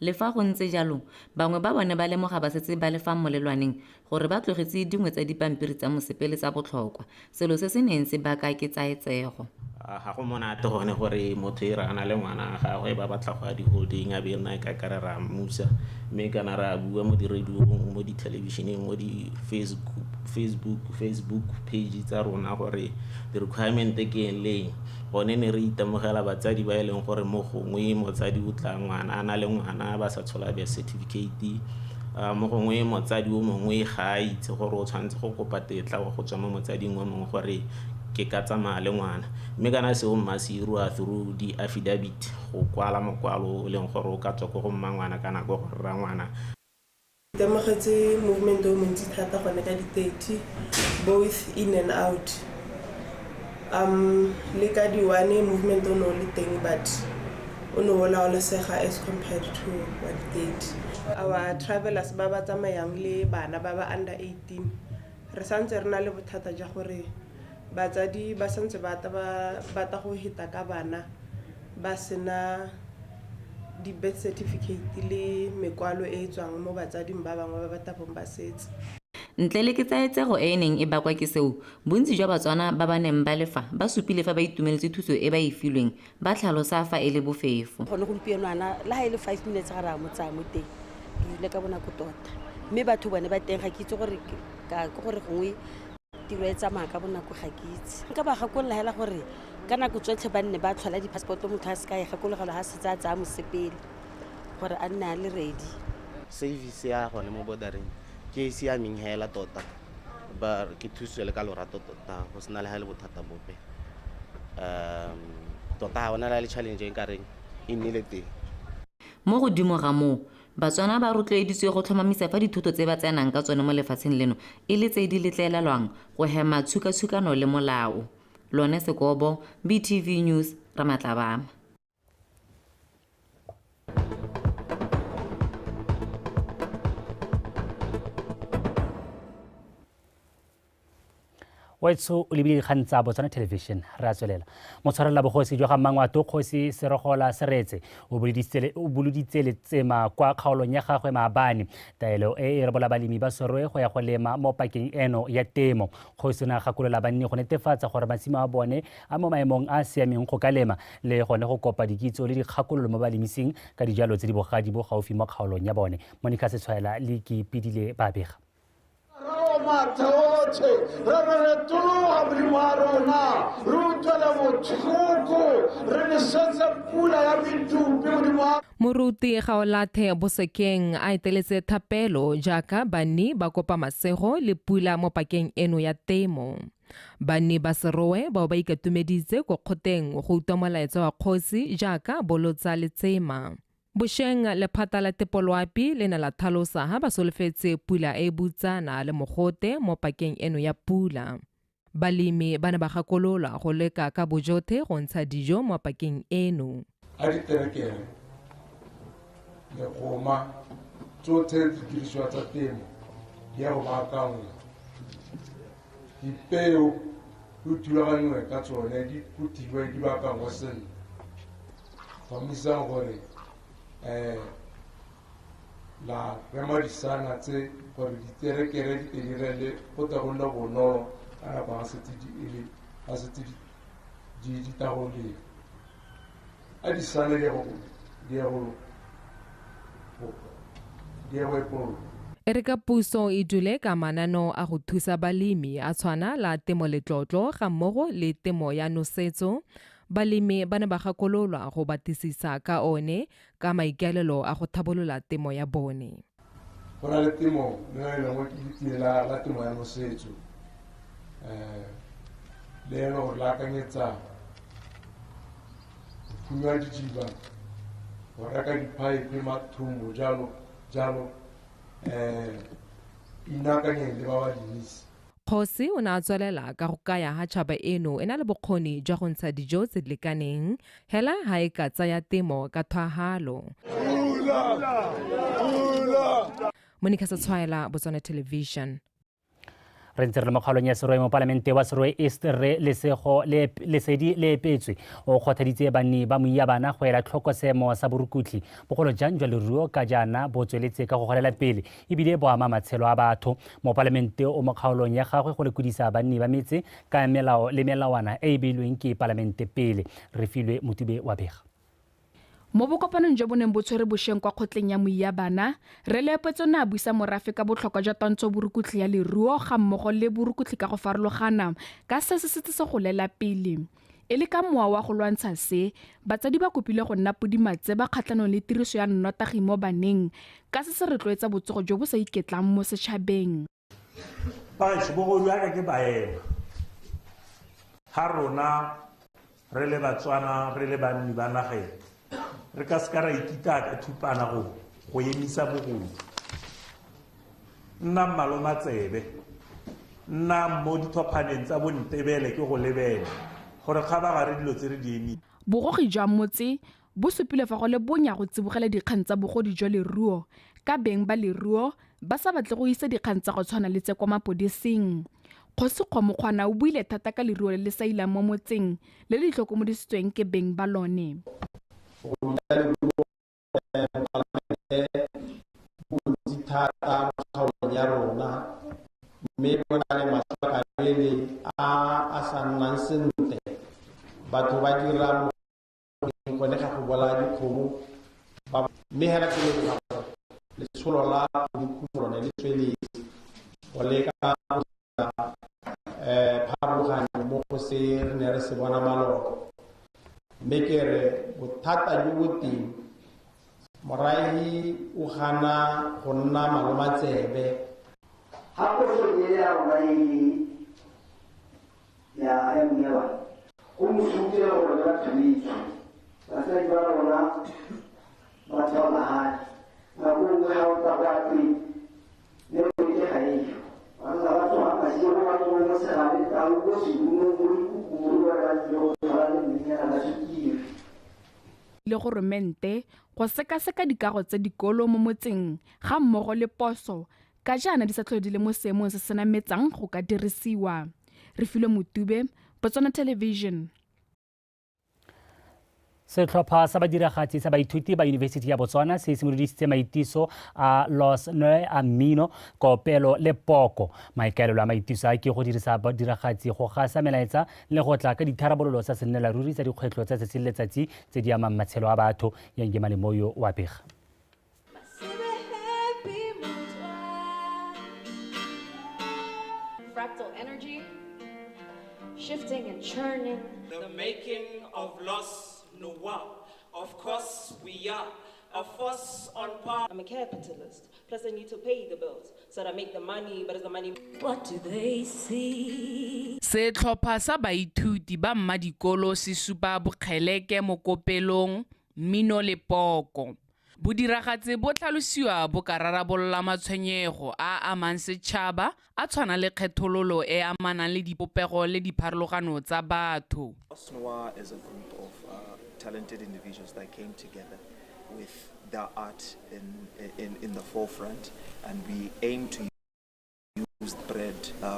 [SPEAKER 2] Le fa go ntse jalo, bangwe ba bone ba lemoga ba setse ba le fa molelwaneng gore ba tlogetse dingwe tsa dipampiri tsa mosepele tsa botlhokwa, selo se se neng se baka ke tsaetsego.
[SPEAKER 4] Ga go monate gone gore motho e rana le ngwana ga gagwe ba batla go a di-holding a be nna ka kare ra musa mme kana ra bua mo di-radiong mo di-televisioneng mo di-Facebook page tsa rona gore di-requirement ke leng gone ne re itemogela batsadi ba e leng gore mo gongwe motsadi o tla ngwana a na le ngwana ba sa tshola be certificate mo gongwe motsadi o mongwe ga a itse gore o tshwanetse go kopa tetla go tswa mo motsading wa mongwe gore ke ka tsamaya le ngwana mme kana seo mma se irwa through di affidavit go kwala mokwalo o leng gore o ka tswa go mma ngwana kana go ra ngwana.
[SPEAKER 17] Itemogetse movement o montsi thata gone ka di-30 both in and out le ka di-1 movement o no le teng but o no o laolesega as compared to what 30. Our travelers ba ba tsamayang le bana ba ba under 18 re santse re na le bothata ja gore batsadi ba santse ba ta go hita ka bana ba sena di-birth certificate le mekwalo e tswang mo batsading ba bangwe ba batapong ba setse.
[SPEAKER 2] Ntle le ke tsaetsego e neng e bakwa ke seo, bontsi jwa Batswana ba ba neng ba lefa ba supile fa ba itumeletse thuso e ba e filweng ba tlhalosa fa e le bofefo.
[SPEAKER 27] Gone gompieno ana la ha e le 5 minutes ga ra mo tsaya mo teng re ile ka bona go tota mme batho bone ba teng ga ke itse gore gore gongwe tiro e tsamaya ka bonako ga ke itse nka ba gakolola hela gore ka nako tsotlhe ba nne ba tlhola di-passport motho a se ka e gakologelo ga se tsaya mosepele gore a nne a le ready.
[SPEAKER 5] Service ya gone mo bordereng ke e siameng hela tota ba ke thuso le ka lorato tota go sena le ha le bothata bope tota ga ona le challenge e nkareng e nnile teng.
[SPEAKER 2] Mo godimo ga moo, Batswana ba rotloeditswe go tlhomamisa fa dithuto tse ba tsenang ka tsone mo lefatsheng leno e le tse di letlelelwang go hema tshukatshukano le molao. Lone Sekobo, BTV News, Ramatlabama.
[SPEAKER 1] Waitso o lebile dikgang tsa Botswana Television re a tswelela. Motshwarela bogosi jwa ga Mangwato Kgosi Serogola Seretse o boloditse letsema kwa kgaolong ya gagwe maabane. Taelo e rebola balemi ba Soroe go ya go lema mo pakeng eno ya temo. Kgosi na gakolola banni go netefatsa gore masimo a bone a mo maemong a siameng go ka lema le gone go kopa dikitso le dikgakololo mo balemising ka dijalo tse di bogadi bo gaufi mo kgaolong ya bone. Monica Setshwaela le ke pidile babega.
[SPEAKER 6] Moruti Gaolathe Bosekeng a eteletse thapelo jaaka banni ba kopa masego le pula mo pakeng eno ya temo. Banni ba Serowe ba ikatumeditse go kgoteng go utlwa molaetsa wa kgosi jaaka bolotsa letsema. Bosheng lephata la tepoloapi le na la thalosa ha ba solofetse pula e butsana le mogote mo pakeng eno ya pula. Balemi ba ne ba gakolola go leka ka bojothe go ntsha dijo mo pakeng eno.
[SPEAKER 7] A diterekere le goma tsotlhe didiriswa tsa temo di ya go baakangwa. Dipeo go thulaganngwe ka tsone di phuthiwe di baakangwa sentle. Famisa gore la rema disana tse gore diterekere di direle go ta go nna bonolo kana ba se di tagole a disana di go
[SPEAKER 6] Ereka puso e dule ka manano a go thusa balemi a tshwana la temo letlotlo ga mmogo le temo ya nosetso. Balemi ba ne ba gakololwa go batisisa ka one ka maikaelelo a go thabolola temo ya bone.
[SPEAKER 7] Go na le temo le lengwe ke ditile la temo ya nosetso le ene gore le akanyetsa phunwa didiba go reka dipipe mathombo jalo inakanyeng le ba ba dinisi.
[SPEAKER 6] Kgosi o ne a tswelela ka go kaya ha tšhaba eno e na le bokgoni jwa go ntsha dijo tse di lekaneng hela ha e ka tsaya temo ka thwahalo. Monica SETSWANA, Botswana Television.
[SPEAKER 1] Re ntse re le mo kgaolong ya Serowe mo palamente wa Serowe East re lesedi le epetswe o kgothaditse banni ba moyabana go ela tlhoko seemo sa borukutli bogolo jang jwa leruo ka jaana bo tsweletse ka go golela pele ebile bo ama matshelo a batho mo palamente o mo kgaolong ya gagwe go lekudisa banni ba metse ka melao le melawana e beilweng ke palamente pele. Re filwe Motube wa Bega.
[SPEAKER 8] Mo bokopanong jo bo neng bo tshwere bošeng kwa kgotleng ya moyabana re lepetse na buisa morafe ka botlhokwa jwa tantsho borukutli ya leruo ga mmogo le borukutli ka go farologana ka se se se go lela pele e le ka mowa wa go lwantsha se batsadi ba kopile go nna podimatse ba kgatlhanong le tiriso ya nnotagi mo baneng ka se se retloetsa botsogo jo bo sa iketlang mo setšhabeng.
[SPEAKER 9] Bašo bogodu aka ke baema ga rona re le Batswana re le banni ba nageng re ka se ka ra ikita ka thupana go emisa bogodu nna mmalomatsebe nna mo dithophaneng tsa bontebele ke go lebele gore ga ba gare dilo tse re di emi.
[SPEAKER 8] Bogogi jwa motse bo supile fa go le bonya go tsibogela dikgang tsa bogodi jwa leruo ka beng ba leruo ba sa batle go isa dikgang tsa go tshwana le tse kwa mapodising. Kgosi Kgomokgwana o buile thata ka leruo le le sa ilang mo motseng le le itlhokomodisitsweng ke beng ba lone.
[SPEAKER 21] Thata mo ya rona mme go na le matlakabele a sa nnang sentle batho ba dira go le ga go bola dikgomo mme hela ke le letsholo la dikhumo le tsweletse go leka pharologano mo go se re ne re se bona maloko mme ke re bothata jo bo teng morai o gana go nna malomatsebe
[SPEAKER 10] ha go se ya morai ya emela go musutse go ba tshwitse ba se ba rona ba tsala ha na go ga o ta ba ti ne go ke hai ana ba tswa ka se go ba mo se ga le ka go se mo go ba ga yo ba le ni ya la tshiki
[SPEAKER 8] le goromente go sekaseka dikago tse dikolo mo motseng ga mmogo le poso ka jaana di sa tlhole di le mo seemong se senametsang go ka dirisiwa. Re filwe Motube, Botswana Television.
[SPEAKER 1] Setlhopha sa badiragatsi sa baithuti ba Yunibesithi ya Botswana se simolodisitse maitiso a Los Ne Amino, kopelo le poko. Maikaelelo a maitiso a ke go dirisa badiragatsi go gasa melaetsa le go tla ka ditharabololo tsa sennelaruri tsa dikgwetlho tsa tsatsi le letsatsi tse di amang matshelo a batho. Yenge Malimoyo wa Bega.
[SPEAKER 11] Fractal energy, shifting and churning.
[SPEAKER 12] The making of Los Noir. Of course we are a force on par.
[SPEAKER 14] I'm a capitalist, plus I need to pay the bills. So I make the money, but is the money...
[SPEAKER 11] What do they see?
[SPEAKER 8] Setlhopha sa baithuti ba mmadikolo se supa bokgeleke mo kopelong, mmino le poko. Bodiragatsi bo tlhalosiwa bo ka rarabolola matshwenyego a amang setšhaba a tshwana le kgethololo e amanang le dipopego le dipharologano tsa batho.
[SPEAKER 15] SETSWANA is a group of talented individuals that came together with their art in the forefront, and we aim to spread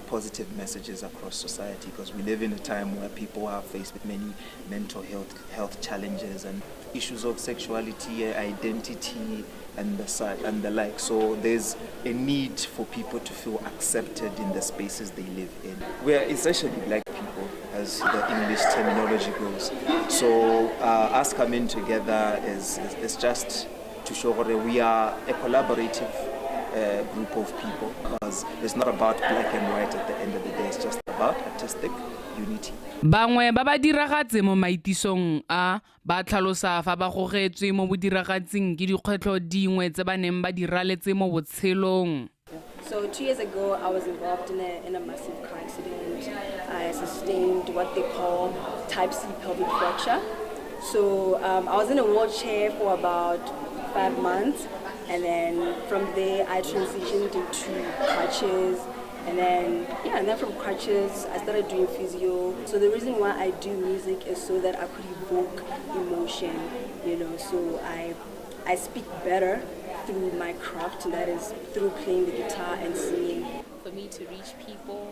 [SPEAKER 15] positive messages across society, because we live in a time where people are faced with many mental health challenges and issues of sexuality, identity, and the like. So there's a need for people to feel accepted in the spaces they live in. We are essentially black people, as the English terminology goes. So us coming together is just to show that we are a collaborative group of people, because it's not about black and white at the end of the day, it's just about artistic unity.
[SPEAKER 8] Bangwe ba ba diragatse mo maitisong a ba tlhalosa fa ba gogetswe mo bodiragatsing ke dikgwetlho dingwe tse ba neng ba diraletse mo botshelong.
[SPEAKER 16] So 2 years ago I was involved in a massive car accident
[SPEAKER 3] I sustained what they call type C pelvic fracture. So I was in a wheelchair for about 5 months, and then from there I transitioned into crutches, and then from crutches I started doing physio. So the reason why I do music is so that I could evoke emotion, so I speak better through my craft, that is through playing the guitar and singing.
[SPEAKER 13] For me to reach people,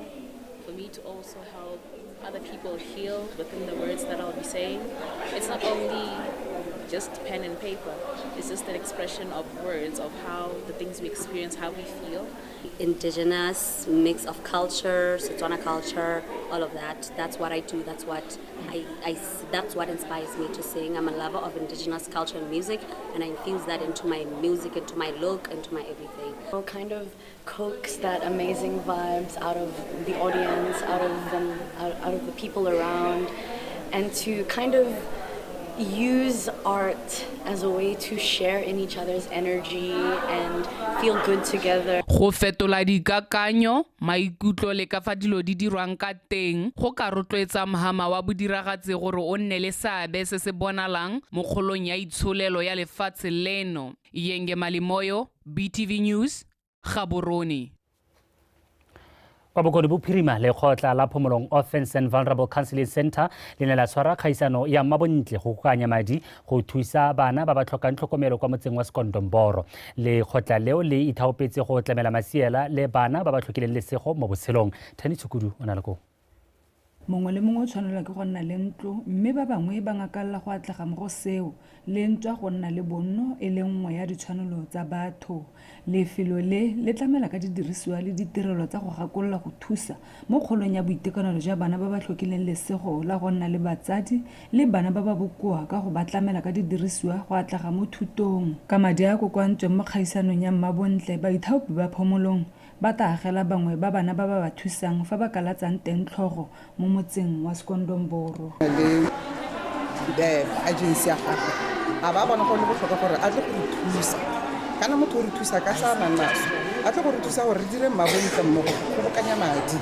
[SPEAKER 13] for me to also help other people heal within the words that I'll be saying. It's not only just pen and paper, it's just an expression of words, of how the things we experience, how we feel.
[SPEAKER 16] Indigenous mix of culture, SETSWANA culture, all of that. That's what I do. That's what that's what inspires me to sing. I'm a lover of indigenous culture and music, and I infuse that into my music, into my look, into my everything.
[SPEAKER 18] It kind of coax that amazing vibes out of the audience, out of the people around, and to kind of use art as a way to share in each other's energy and feel good together.
[SPEAKER 8] Go fetola dikakanyo, maikutlo le ka fa dilo di dirwang ka teng, go ka rotloetsa mohama wa bodiragatsi gore o nne le seabe se se bonalang mo kgolong ya itsholelo ya lefatshe leno. Yenge Malimoyo, BTV News, Gaborone.
[SPEAKER 1] Kwa bokodi bophirima le khotla la phomolong Offense and Vulnerable Counseling Center le ne la tshwara khaisano ya mabontle go kanya madi go thusa bana ba ba tlhokang tlhokomelo kwa motseng wa Sekondomboro. Le khotla leo le ithaopetse go tlamela masiela le bana ba ba tlhokileng lesego mo botshelong. Thani Tshukudu o na le go.
[SPEAKER 19] Mongwe le mongwe tshwanela ke go nna le ntlo, mme ba bangwe ba ngakalla go atlega mo go seo le ntwa go nna le bonno e le nngwe ya ditshwanelo tsa batho. Lefelo le tlamela ka didirisiwa le ditirelo tsa go gakolola go thusa mo kgolong ya boitekanelo jwa bana ba ba tlhokileng lesego la go nna le batsadi le bana ba ba bokoa ka go ba tlamela ka didirisiwa go atlega mo thutong. Ka madi a kokwantswe mo kgaisanong ya mmabontle baithaopi ba phomolong ba taagela bangwe ba bana ba ba thusang fa ba kalatsang teng tlhogo mo motseng wa Sekondomboro.
[SPEAKER 20] Le agency ya gape a ba bona go le botlhokwa gore a tle go thusa kana motho o re thusa ka sa manaso a tle go re thusa gore re dire mmabontle mmogo go bokanya madi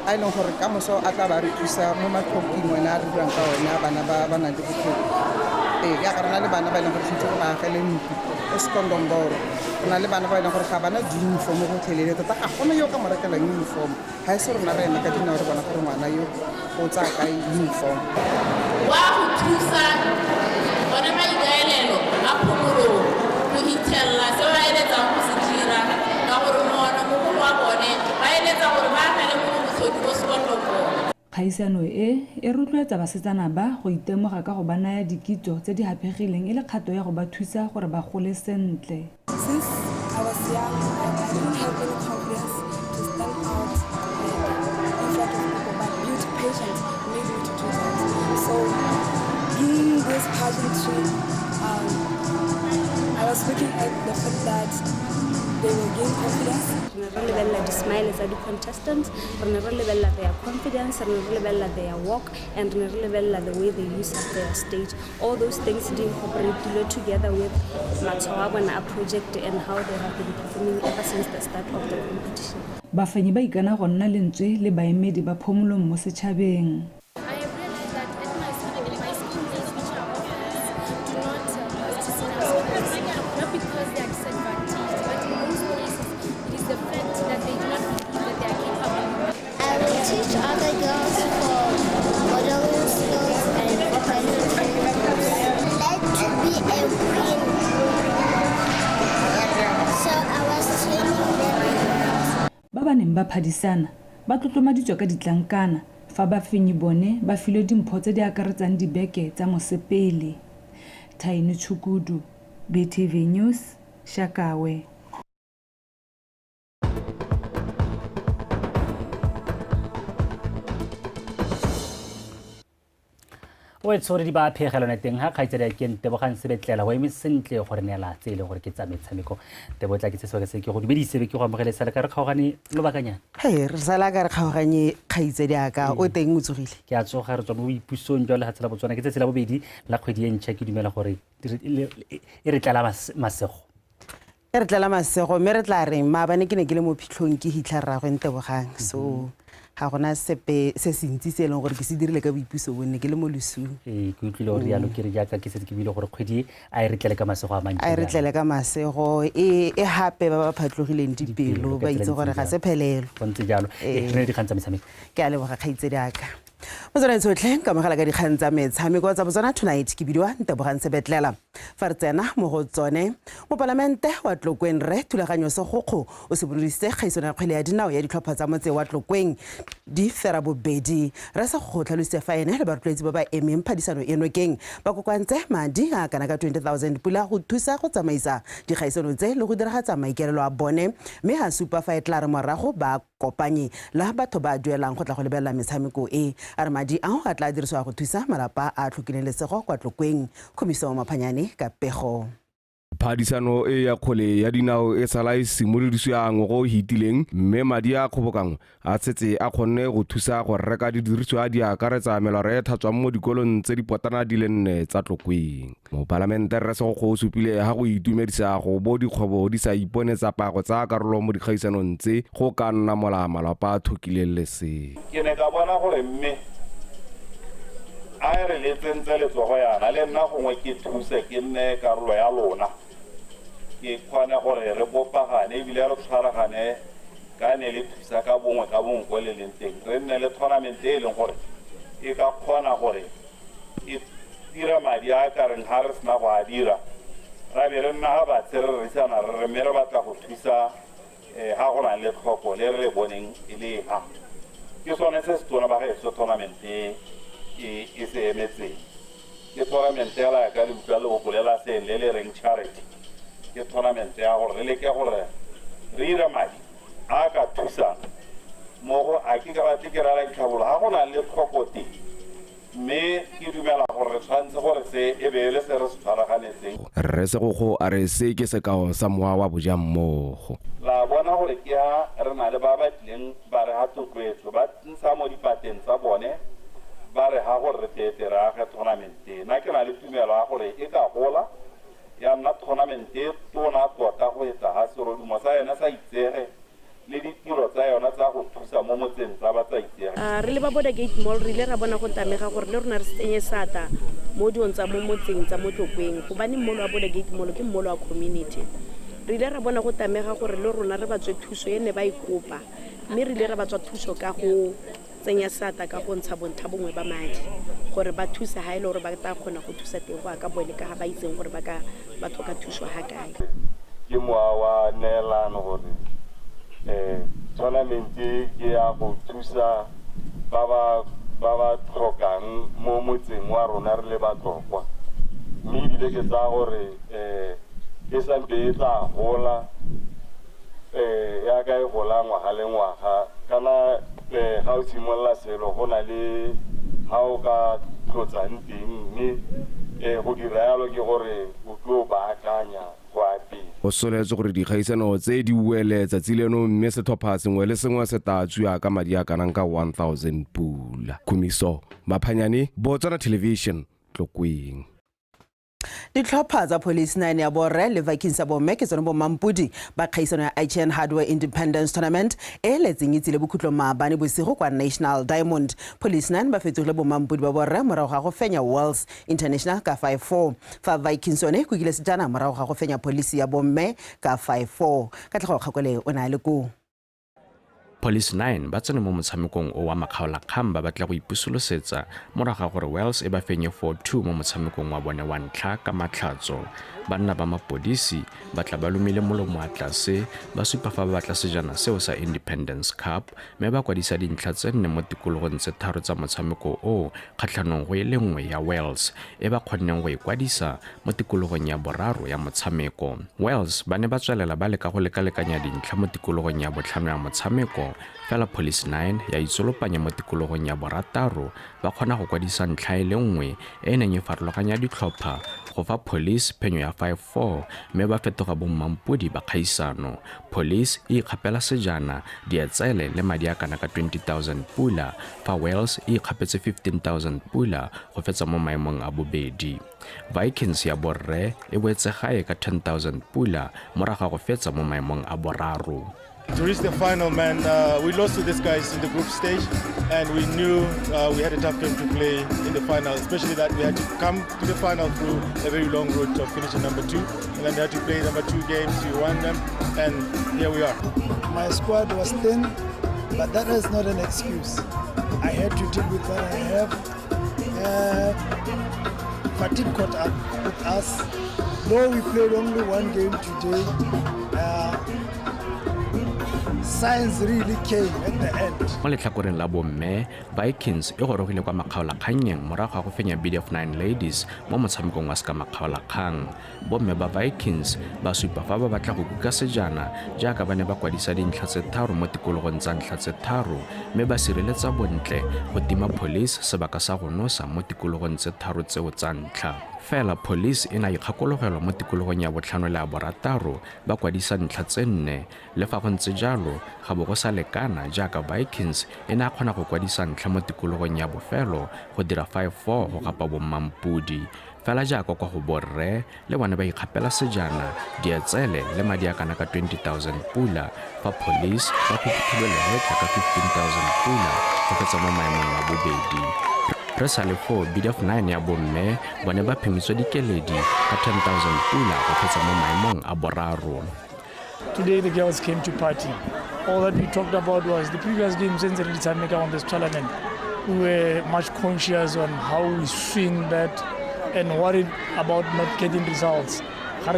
[SPEAKER 20] a ileng gore ka moso a tla ba re thusa mo matlhokong wena a re buang ka ona bana ba nang le botlhoko. Ya ka rena le bana ba ileng gore sentse go baagele ntlo o Sekondomboro. Na le bana ba ileng gore ga bana uniform go tlhelele tota ga gona yo ka mo rekelang uniform ga e se rona re ena ka dinao re bona gore ngwana yo go tsa ka uniform
[SPEAKER 23] wa go thusa bona ba igaelelo a phomolong go hitella se ba eletsang go se dira ka gore ngwana mo go wa bone ba eletsa gore ba gale mo botlhodi bo Sekondomboro.
[SPEAKER 19] Khaisano e rotloetsa basetsana ba go itemoga ka go ba naya dikitso tse di hapegileng e le kgato ya go ba thusa gore ba gole sentle.
[SPEAKER 24] Since I was young, I didn't have any confidence to stand out in front of people, but beauty patients made me to do that. So, being this pageantry, I was looking at the fact that they will gain confidence.
[SPEAKER 16] Re lebella di-smile tsa di-contestants, re ne re lebella their confidence, re ne re lebella their walk, and re ne re lebella the way they use their stage. All those things di incorporated together with matshwao a bona a project and how they have been performing ever since the start of the competition.
[SPEAKER 19] Bafenyi ba ikana go nna lentswe le baemedi ba phomolong mo setšhabeng. Ba neng ba phadisana ba tlotlomaditswe ka ditlankana fa ba fenyi bone ba filwe dimpho tse di akaretsang dibeke tsa mosepele. Thani Tshukudu, BTV News, Shakawe.
[SPEAKER 1] O tsore di ba phegelone teng ha khaitsela ke ntebogang sebetlela go eme sentle gore ne la tsele gore ke tsa metshameko tebotla ke tsese se ke go dibedise be ke go amogele sala ka re kgaogane lo bakanyana
[SPEAKER 20] re sala ka re kgaoganye khaitsedi aka o teng o tsogile
[SPEAKER 1] ke a tsoga re tswa mo ipusong jwa le hatsela Botswana ke tsela bobedi la kgwedi en check dumela gore e re tlala masego
[SPEAKER 20] re tlala masego me re tla re maabane ke ne ke le mo phitlhong ke hitla rra go ntebogang so
[SPEAKER 4] ga gona sepe se sentsi se leng gore ke se dirile ka boipuso bonne ke le mo lesung
[SPEAKER 1] ke utlwile gore yalo ke re jaaka ke setse ke bile gore kgwedi a e re tlele ka masego a mantsi
[SPEAKER 4] a e re tlele ka masego e hape ba ba phatlogileng dipelo ba itse gore ga se phelelo
[SPEAKER 1] go ntse jalo re ne dikgang tsa metshameko
[SPEAKER 4] ke a leboga kgaitsedi aka motswana tsotlhe ka mogala ka dikgang tsa metshameko tsa Botswana Tonight ke bidiwa Ntebogang Sebetlela fa re tsena mo go tsone mo palamente wa Tlokweng re thulaganyo segokgo o se bodise kgaisano ya kgwele ya dinao ya ditlhopha tsa motse wa Tlokweng di fera bobedi re sa go tlhalose faene le barutloetsi ba ba emeng phadisano eno keng ba kokwantse madi a kana ka 20,000 pula go thusa go tsamaisa dikgaisano tse le go diragatsa maikelelo a bone mme ha supa fa e tla re morago ba kopanye la batho ba duelang go tla go lebelela metshameko e a re madi a a tla dirisiwa go thusa malapa a tlhokileng lesego kwa Tlokweng Khomiso Maphanyane ka pego
[SPEAKER 5] phadisano e ya kgole ya dinao e sala e simolodisiwang go hitileng mme madi a kgobokang a tsetse a kgonne go thusa go reka didiriswa di akaretsa melora e thatswang mo dikolong tse dipotana di le 4 tsa Tlokweng mo palamente re se go supile ha go itumedisa go bo dikgwebo di sa iponetsa pago tsa karolo mo dikgaisanong tse go ka nna mola malapa a thokileng lese
[SPEAKER 17] ke ne ka bona gore mme a re le tsentse letsogo yana le nna gongwe ke thuse ke nne karolo ya lona ke kgone gore re bopagane ebile re tshwaragane ka ne le thusa ka bongwe ko le leng teng re nne le tournament e leng gore e ka kgona gore e dira madi a ka reng ha re sena go a dira ra be re nna ga batse re rerisana re mme re batla go thusa ha go na le tlhoko le re le boneng e le ha ke sone se se tona ba gaetso tournament e se emetseng ke tournament ya la ka le utlwa le go bolela seng le le reng charity ke tournament ya gore re leke gore re ira madi a ka thusang mo go a ke ka batle ke rala ditlhabolo ga go na le tlhokote mme ke dumela gore re tshwanetse gore se e be le se re se tshwaraganetseng
[SPEAKER 5] re se go a re se ke sekao sa moa wa bojammogo
[SPEAKER 17] la bona gore ke ha re na le ba ba tleng ba re ha tokwetso ba ntsha mo dipateng tsa bone ba re ha gore re tetera ga tournament na ke na le tumelo a gore e ka gola ya nna tournament e tona tota go etsa ha serodumo sa yona sa itsege le ditiro tsa yona tsa go thusa mo motseng tsa ba tsa itsege
[SPEAKER 3] re le ba Border Gate Mall re ile ra bona go tamega gore le rona re tsenye sata mo diong tsa mo motseng tsa mo Tlokweng go bane mmolo wa Border Gate Mall ke mmolo wa community re ile ra bona go tamega gore le rona re batswe thuso ye ne ba ikopa mme re ile ra batswa thuso ka go tsenya sata ka go ntsha bontha bongwe ba madi gore ba thusa ha ile gore ba ta kgona go thusa teng go ka bone ka ga ba itseng gore ba tlhoka thuso ha kae
[SPEAKER 17] ke moa wa neelano gore tournament ke ya go thusa ba ba tlhokang mo motseng wa rona re le batlokwa mme ebile ke tsa gore e sampe e tla gola ya ka e gola ngwaga le ngwaga kana ga o simolola selo go na le ga o ka tlotsang teng mme go dira yalo ke gore o tlo baakanya go apeng
[SPEAKER 5] o soletse gore dikgaisano tse di uele tsatsi leno mme setlhopha sengwe le sengwe se tatswa ka madi a kanang ka 1,000 pula Khomiso Maphanyane Botswana Television Tlokweng
[SPEAKER 4] ditlhopha tsa Police 9 ya borre le Vikings ya bomme ke tsone bo mampudi ba kgaisano ya IGN Hardware Independence Tournament e letseng itsile bokhutlo maabane bosigo kwa National Diamond Police 9 ba fetsogile bo mampudi ba borre morago ga go fenya Wells International ka 5-4 fa Vikings one go kile sejana morago ga go fenya Police ya bomme ka 5-4 ka tlhago kgakole o na le go
[SPEAKER 22] Police 9 ba tsene mo motshamekong o wa makgaolakgang ba batla go ipusolosetsa morago gore Wells e ba fenye 4-2 mo motshamekong wa bone wa ntlha ka matlhatso banna ba mapodisi ba tla ba lumile molomo a tlase ba supa fa ba batla sejana seo sa Independence Cup mme ba kwadisa dintlha tse 4 mo tikologong tse 3 tsa motshameko o kgatlhanong go ile nngwe ya Wells e ba kgonneng go ikwadisa mo tikologong ya boraro ya motshameko Wells ba ne ba tswelela ba leka go lekalekanya dintlha mo tikologong ya botlhano ya motshameko fela Police 9 ya itsolopanya mo tikologong ya borataro ba kgona go kwadisa ntlha e le nngwe e neng e farologanya ditlhopha go fa Police phenyo ya 5-4 mme ba fetoga bommampodi ba kgaisano Police e ikgapela sejana dietsele le madi a kana ka 20,000 pula fa Wells e ikgapetse 15,000 pula go fetsa mo maemong a bobedi Vikings ya borre e boetse gae ka 10,000 pula morago go fetsa mo maemong a boraro
[SPEAKER 2] To reach the final, man, we lost to these guys in the group stage, and we knew we had a tough game to play in the final, especially that we had to come to the final through a very long road to finish at number 2, and then we had to play number 2 games, we won them, and here we are.
[SPEAKER 6] My squad was thin, but that is not an excuse. I had to deal with what I have. Fatigue caught up with us. Though we played only one game today, science really came at the end.
[SPEAKER 22] Mo letlhakoreng la bomme, Vikings e gorogile kwa makgaolakganyeng morago ga go fenya bid of 9 ladies mo motshamekong wa ska makgaolakgang. Bomme ba Vikings ba supa fa ba batla go kuka sejana jaaka ba ne ba kwadisa dintlha tse 3 mo tikologong tsa ntlha tse 3 mme ba sireletsa bontle go tima police sebaka sa go nosa mo tikologong tse 3 tseo tsa ntlha. Fela police e na ikgakologelo mo tikologong ya botlhano le ya borataro ba kwadisa ntlha tse 4 le fa go ntse jalo ga bo go sa lekana jaaka Vikings e na kgona go kwadisa ntlha mo tikologong ya bofelo go dira 5-4 go gapa bommampudi. Fela jaaka kwa go borre le bone ba ikgapela sejana dietsele le madi a kana ka 20,000 pula fa police ba phuthulela hekla ka 15,000 pula go fetsa mo maemong a bobedi. Re sa le 4 bid of 9 ya bomme bone ba phemitswe dikeledi ka 10,000 pula go fetsa mo maemong a boraro.
[SPEAKER 6] Today the girls came to party. All that we talked about was the previous games in the Tshameka on this tournament. We were much conscious on how we swing that and worried about not getting results. But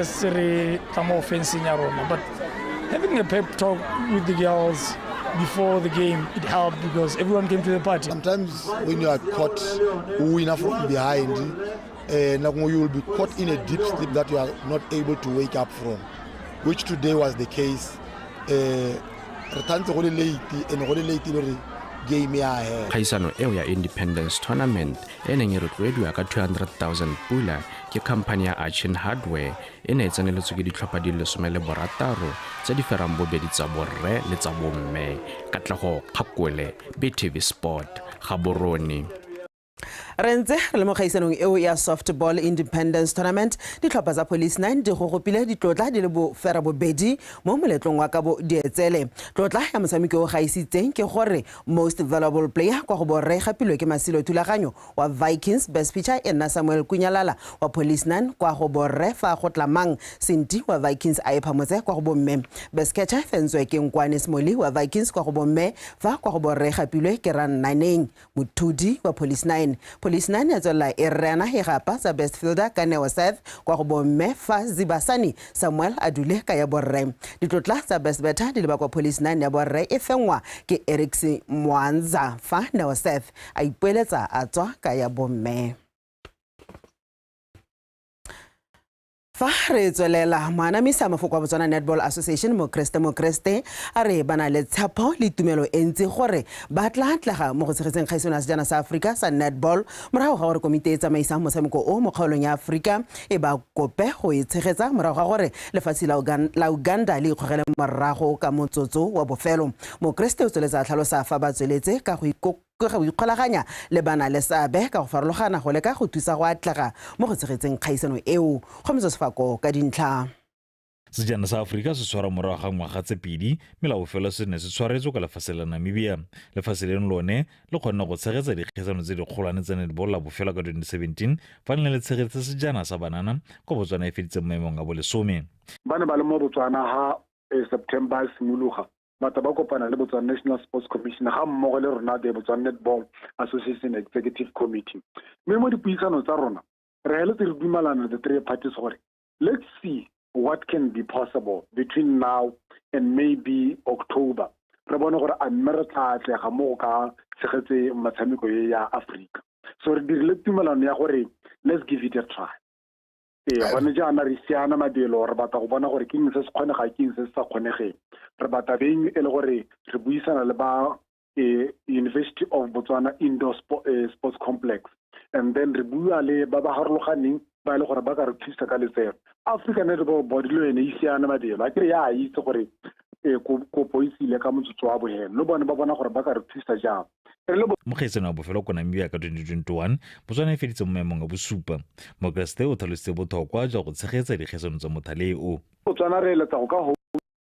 [SPEAKER 6] having a pep talk with the girls before the game, it helped because everyone came to the party.
[SPEAKER 7] Sometimes when you are caught winner from behind, you will be caught in a deep sleep that you are not able to wake up from, which today was the case.
[SPEAKER 22] Khaisano eo ya Independence Tournament e neng e rotloediwa ka 200,000 pula ke company ya Achin Hardware e ne e tseneletswe ke ditlhopha di le 16 tse di ferang bobedi tsa borre le tsa bomme. Katlego Kgakole, BTV Sport, Gaborone.
[SPEAKER 4] Re ntse re le mo kgaisanong eo ya softball Independence Tournament ditlhopha tsa Police 9 di go gopile ditlotla di le bo fera bobedi mo moletlong wa ka bo dietsele. Tlotla ya motshameko o gaisitseng ke gore most valuable player kwa go borre gapilwe ke Masilo Thulaganyo wa Vikings, best pitcher e nna Samuel Kunyalala wa Police 9 kwa go borre fa go tlamang Sinti wa Vikings a ephamotse kwa go bomme. Best catcher fentswe ke Nkwane Smoli wa Vikings kwa go bomme fa kwa go borre gapilwe ke Ran Naneng Muthudi wa Police 9. Police 9 ya tswela e rena e gapa sa best fielder ka Neo Seth kwa go bomme fa Zibasani Samuel Adule ka ya borre. Ditlotla tsa best batter di leba kwa Police 9 ya borre e fengwa ke Ericson Mwanza fa Neo Seth a ipoeletsa a tswa ka ya bomme. Fa re tswelela moanamisa mafoko wa Botswana Netball Association Mokreste a re bana le tshepo le tumelo e ntsi gore ba tla tlega mo go tshegetseng kgaisano ya sejana sa Africa sa netball morago ga gore komite e tsamaisang motshameko o mo kgaolong ya Africa e ba kope go e tshegetsa morago ga gore lefatshe la Uganda le ikgogele morago ka motsotso wa bofelo. Mokreste o tsweletsa tlhalosa fa ba tsweletse ka go ikgolaganya le bana le seabe ka go farologana go leka go thusa go atlega mo go tshegetseng kgaisano eo. Kgometso Sefako ka dintlha.
[SPEAKER 9] Sejana sa Afrika se tshwara morago ga ngwaga tse pedi mme la bofelo se ne se tshwaretswe ka lefatshe la Namibia. Lefatshe leno lone le kgonne go tshegetsa dikgaisano tse dikgolwane tsa netball la bofelo ka 2017 fa le tshegetsa sejana sa banana go Botswana e feditse maemong a bo 10.
[SPEAKER 25] Ba ne ba le mo Botswana ha September simologa batho ba kopana le Botswana National Sports Commission ga mmogo le rona the Botswana Netball Association Executive Committee. Mme mo dipuisano tsa rona re heletse re dumelana the three parties gore let's see what can be possible between now and maybe October. Re bone gore a mme re tla atlega mo ka tshegetse motshameko ya Africa. So re dirile tumelano ya gore let's give it a try. Gone jaana re siana madelo re batla go bona gore ke eng se se kgonega ke eng se sa kgonege. Re batla beng e le gore re buisana le ba University of Botswana Indoor Sports Complex, and then re bua le ba ba harologaneng ba ile gore ba ka re thusa ka letseno. African Netball Board le ene e siana madelo a kere ya itse gore ko poisile ka motsotso wa bohelo le bone ba bona gore ba ka re thusa jang.
[SPEAKER 9] Mo kgaisano ya bofelo ko Namibia ka 2021 Botswana e feditse mo maemong a BOSUPA. Mokreste o tlhalositse botlhokwa jwa go tshegetsa dikgaisano tsa mothale o.
[SPEAKER 25] Botswana re eletsa go ka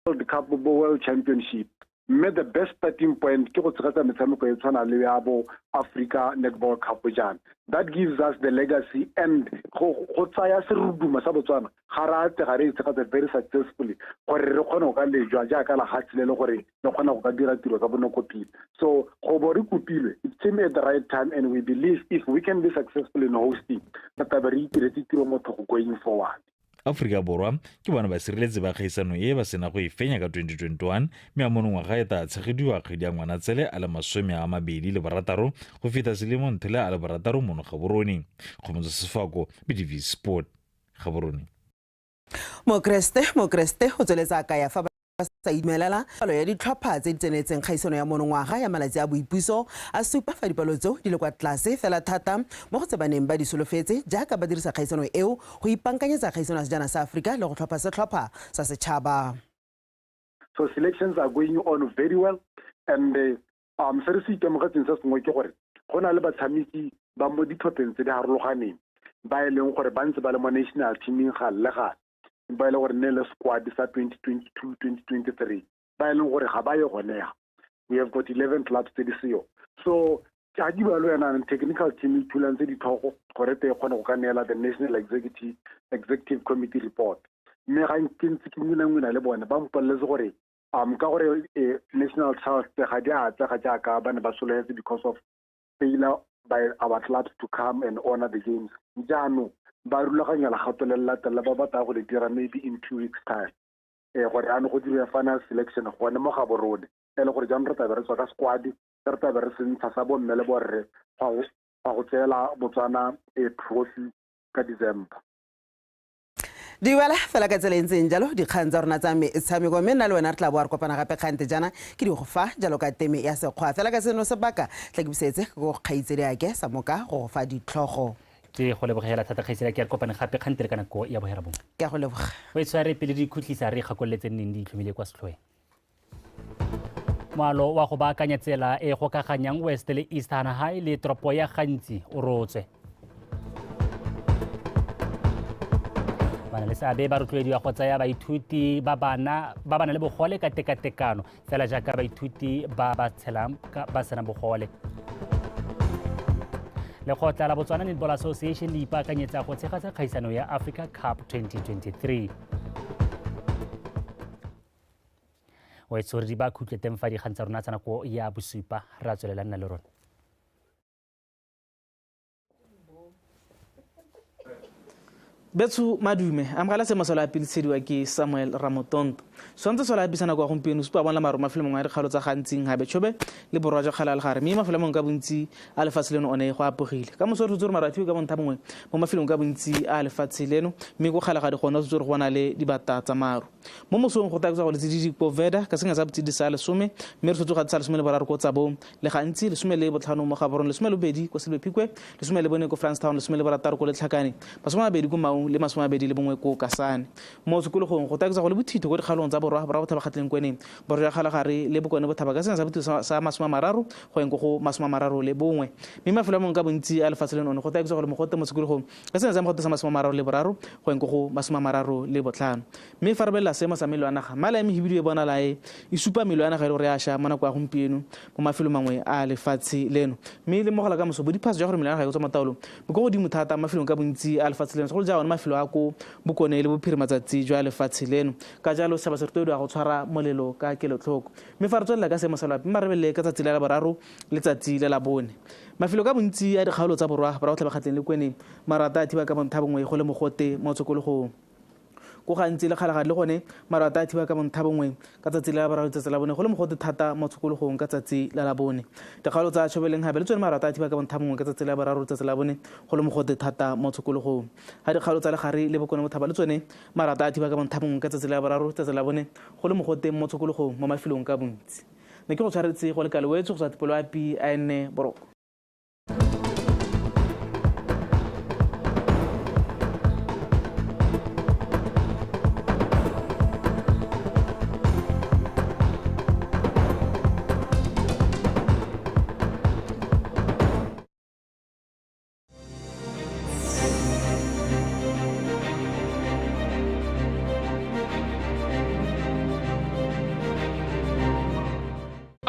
[SPEAKER 25] World Cup World Championship. Mme the best starting point ke go tshegetsa metshameko e tshwana le ya bo Africa Netball Cup jana. That gives us the legacy and go tsaya seruduma sa Botswana ga ra tega re tshegetsa very successfully gore re kgone go ka lejwa jaaka la gatsile le gore re kgona go ka dira tiro tsa bonokopile. So go bo re kopilwe it came at the right time and we believe if we can be successful in hosting that re itiretse tiro mo thoko going forward.
[SPEAKER 9] Afrika Borwa ke bona ba sireletsi ba kgaisano e ba sena go ifenya ka 2021 mme a monongwaga e tla tshegediwa kgedi ya Ngwanatsele a le 26 go feta selemo nthele a le 6 mono Gaborone go motsa Sefako BTV Sport Gaborone.
[SPEAKER 4] Mokreste go tsweletsa ka ya fa sa imelela palo ya ditlhopha tse di tsenetseng kgaisano ya monongwaga ya malatsi a boipuso a supa fa dipalo tseo di le kwa tlase fela thata mo go tsebaneng ba di solofetse jaaka ba dirisa kgaisano eo go ipankanyetsa kgaisano ya sejana sa Afrika le go tlhopha setlhopha sa setšhaba.
[SPEAKER 25] So selections are going on very well and se re se itemogetseng se sengwe ke gore go na le batshameki ba mo ditlhopheng tse di harologaneng ba e leng gore ba ntse ba le mo national teaming ga le gale ba ile gore ne le squad sa 2022-2023 ba ile gore ga ba ye gonega. We have got 11 clubs tse di seo. So ka di ba lo yana technical team thulang tse di thogo gore te kgone go ka neela the national executive committee report. Me ga ntse ke ngwina le bone ba mpoletse gore ka gore national south ga di a tsa ga jaaka ba ne ba soletse because of failure by our clubs to come and honor the games. Jaanong ba rulaganya la gato le latela ba batla go le dira maybe in 2 weeks time gore ano go dira final selection gone mo Gaborone le gore jang re tla be re tswa ka squad re tla be re sentsha sa bo mme le borre ga go tsela Botswana trophy ka December.
[SPEAKER 4] Diwala fela ka tsela ntseng jalo dikgang tsa rona tsa metshameko mme nna le wena re tla boa re kopana gape kgante jana ke di go fa jalo ka teme ya sekgwa fela ka seno sebaka tla ke bisetse go kgaitsedi ake sa moka go fa ditlhogo
[SPEAKER 1] ke go lebogela thata kgaitsela ke a kopana gape kgantele kana go ya bohera bong
[SPEAKER 4] ke go leboga
[SPEAKER 1] o itshware pele di khutlisa re gakoletse nneng di itlhomile kwa setlhoeng. Moalo wa go baakanya tsela e go kaganyang West le Eastern High le tropo ya Gantsi o rotswe. Bana le seabe ba rotloediwa go tsaya baithuti ba bana le bogole ka tekatekano fela jaaka baithuti ba tshelang ba sena bogole. Lekgotla la Botswana Netball Association le ipaakanyetsa go tshegetsa kgaisano ya Africa Cup 2023. O etsore di ba khutle teng fa di kgang tsa rona tsa nako ya bosupa ra tswelela nna le rona.
[SPEAKER 10] Betsu madume amgala se masolo a pilisediwa ke Samuel Ramotonto sontse sola a bisana kwa gompieno supa bona maru mafelo mongwe a dikgalo tsa gantsing gabe tšhobe le borwa jwa kgala le gare mme mafelo mongwe ka bontsi a lefatshe leno one go apogile ka moso re tse re maru a thiwe ka bontha bongwe mo mafelong ka bontsi a lefatshe leno mme go kgala ga di gona tse re go bona le dibata tsa maru mo mosong go taketsiwa go le tsididi poveda ka senga sa botsidi sa lesome mme re sotse ga tsa lesome le boraro ko tsabo le gantsi lesome le botlhano mo Gaborone lesome le bedi ko Selbophikwe lesome le bone ko Frankstown lesome le borataro ko Letlhakane masome a bedi ko Maung le masome a bedi le bongwe ko Kasane mo sekologong go taketsiwa go le bothito go dikgalong tsa borwa ba bothaba kgatleng kweneng borwa ya kgala gare le bokone bothaba ka senga sa bothito sa masome a mararo go eng go masome a mararo le bongwe mme mafelo a mongwe ka bontsi a lefatshe leno go taketsiwa go le mogote mo sekologong ka senga sa mogote sa masome a mararo le boraro go eng go masome a mararo le botlhano mme fa re belela seemo sa melo a naga mala ya mehibidu e bona lae e supa melo a naga e le gore a sha mo nako ya gompieno mo mafelo mangwe a lefatshe leno mme le mogala ka moso bo diphaso ja gore melo a naga e go tswa mo taolong bo go godimo thata mafelong ka bontsi a lefatshe leno segolo jaone mafelo a ko bokone le bophiri matsatsi jwa lefatshe leno ka jalo setšhaba se rotloediwa go tshwara molelo ka kelotlhoko mme fa re tswelela ka seemo sa loapi mma re belele ka tsatsi le la boraro le tsatsi le la bone mafelo ka bontsi a dikgaolo tsa borwa ba go tlhabakgatleng le kweneng marata a thiba ka bontha bongwe go le mogote mo tsokologong go gantsi le kgalagadi le gone marata a thiba ka bontha bongwe ka tsatsi le la boraro tsatsi la bone go le mogote thata mo tshokologong ka tsatsi le la bone dikgaolo tsa tšhobeleng gape le tsone marata a thiba ka bontha bongwe ka tsatsi le la boraro tsatsi la bone go le mogote thata mo tshokologong ga dikgaolo tsa legare le bokone bothaba le tsone marata a thiba ka bontha bongwe ka tsatsi le la boraro tsatsi la bone go le mogote mo tshokologong mo mafelong ka bontsi ne ke go tshwaretse go lekale wetso go sa tipolo api a ene boroko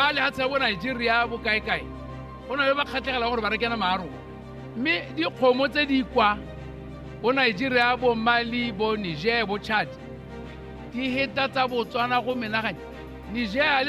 [SPEAKER 11] male ha tsa bo Nigeria bo kae go na le ba kgatlhegela gore ba rekena maaro mme dikgomo tse di kwa bo Nigeria bo Mali bo Niger bo Chad di heta tsa Botswana go menaganya Niger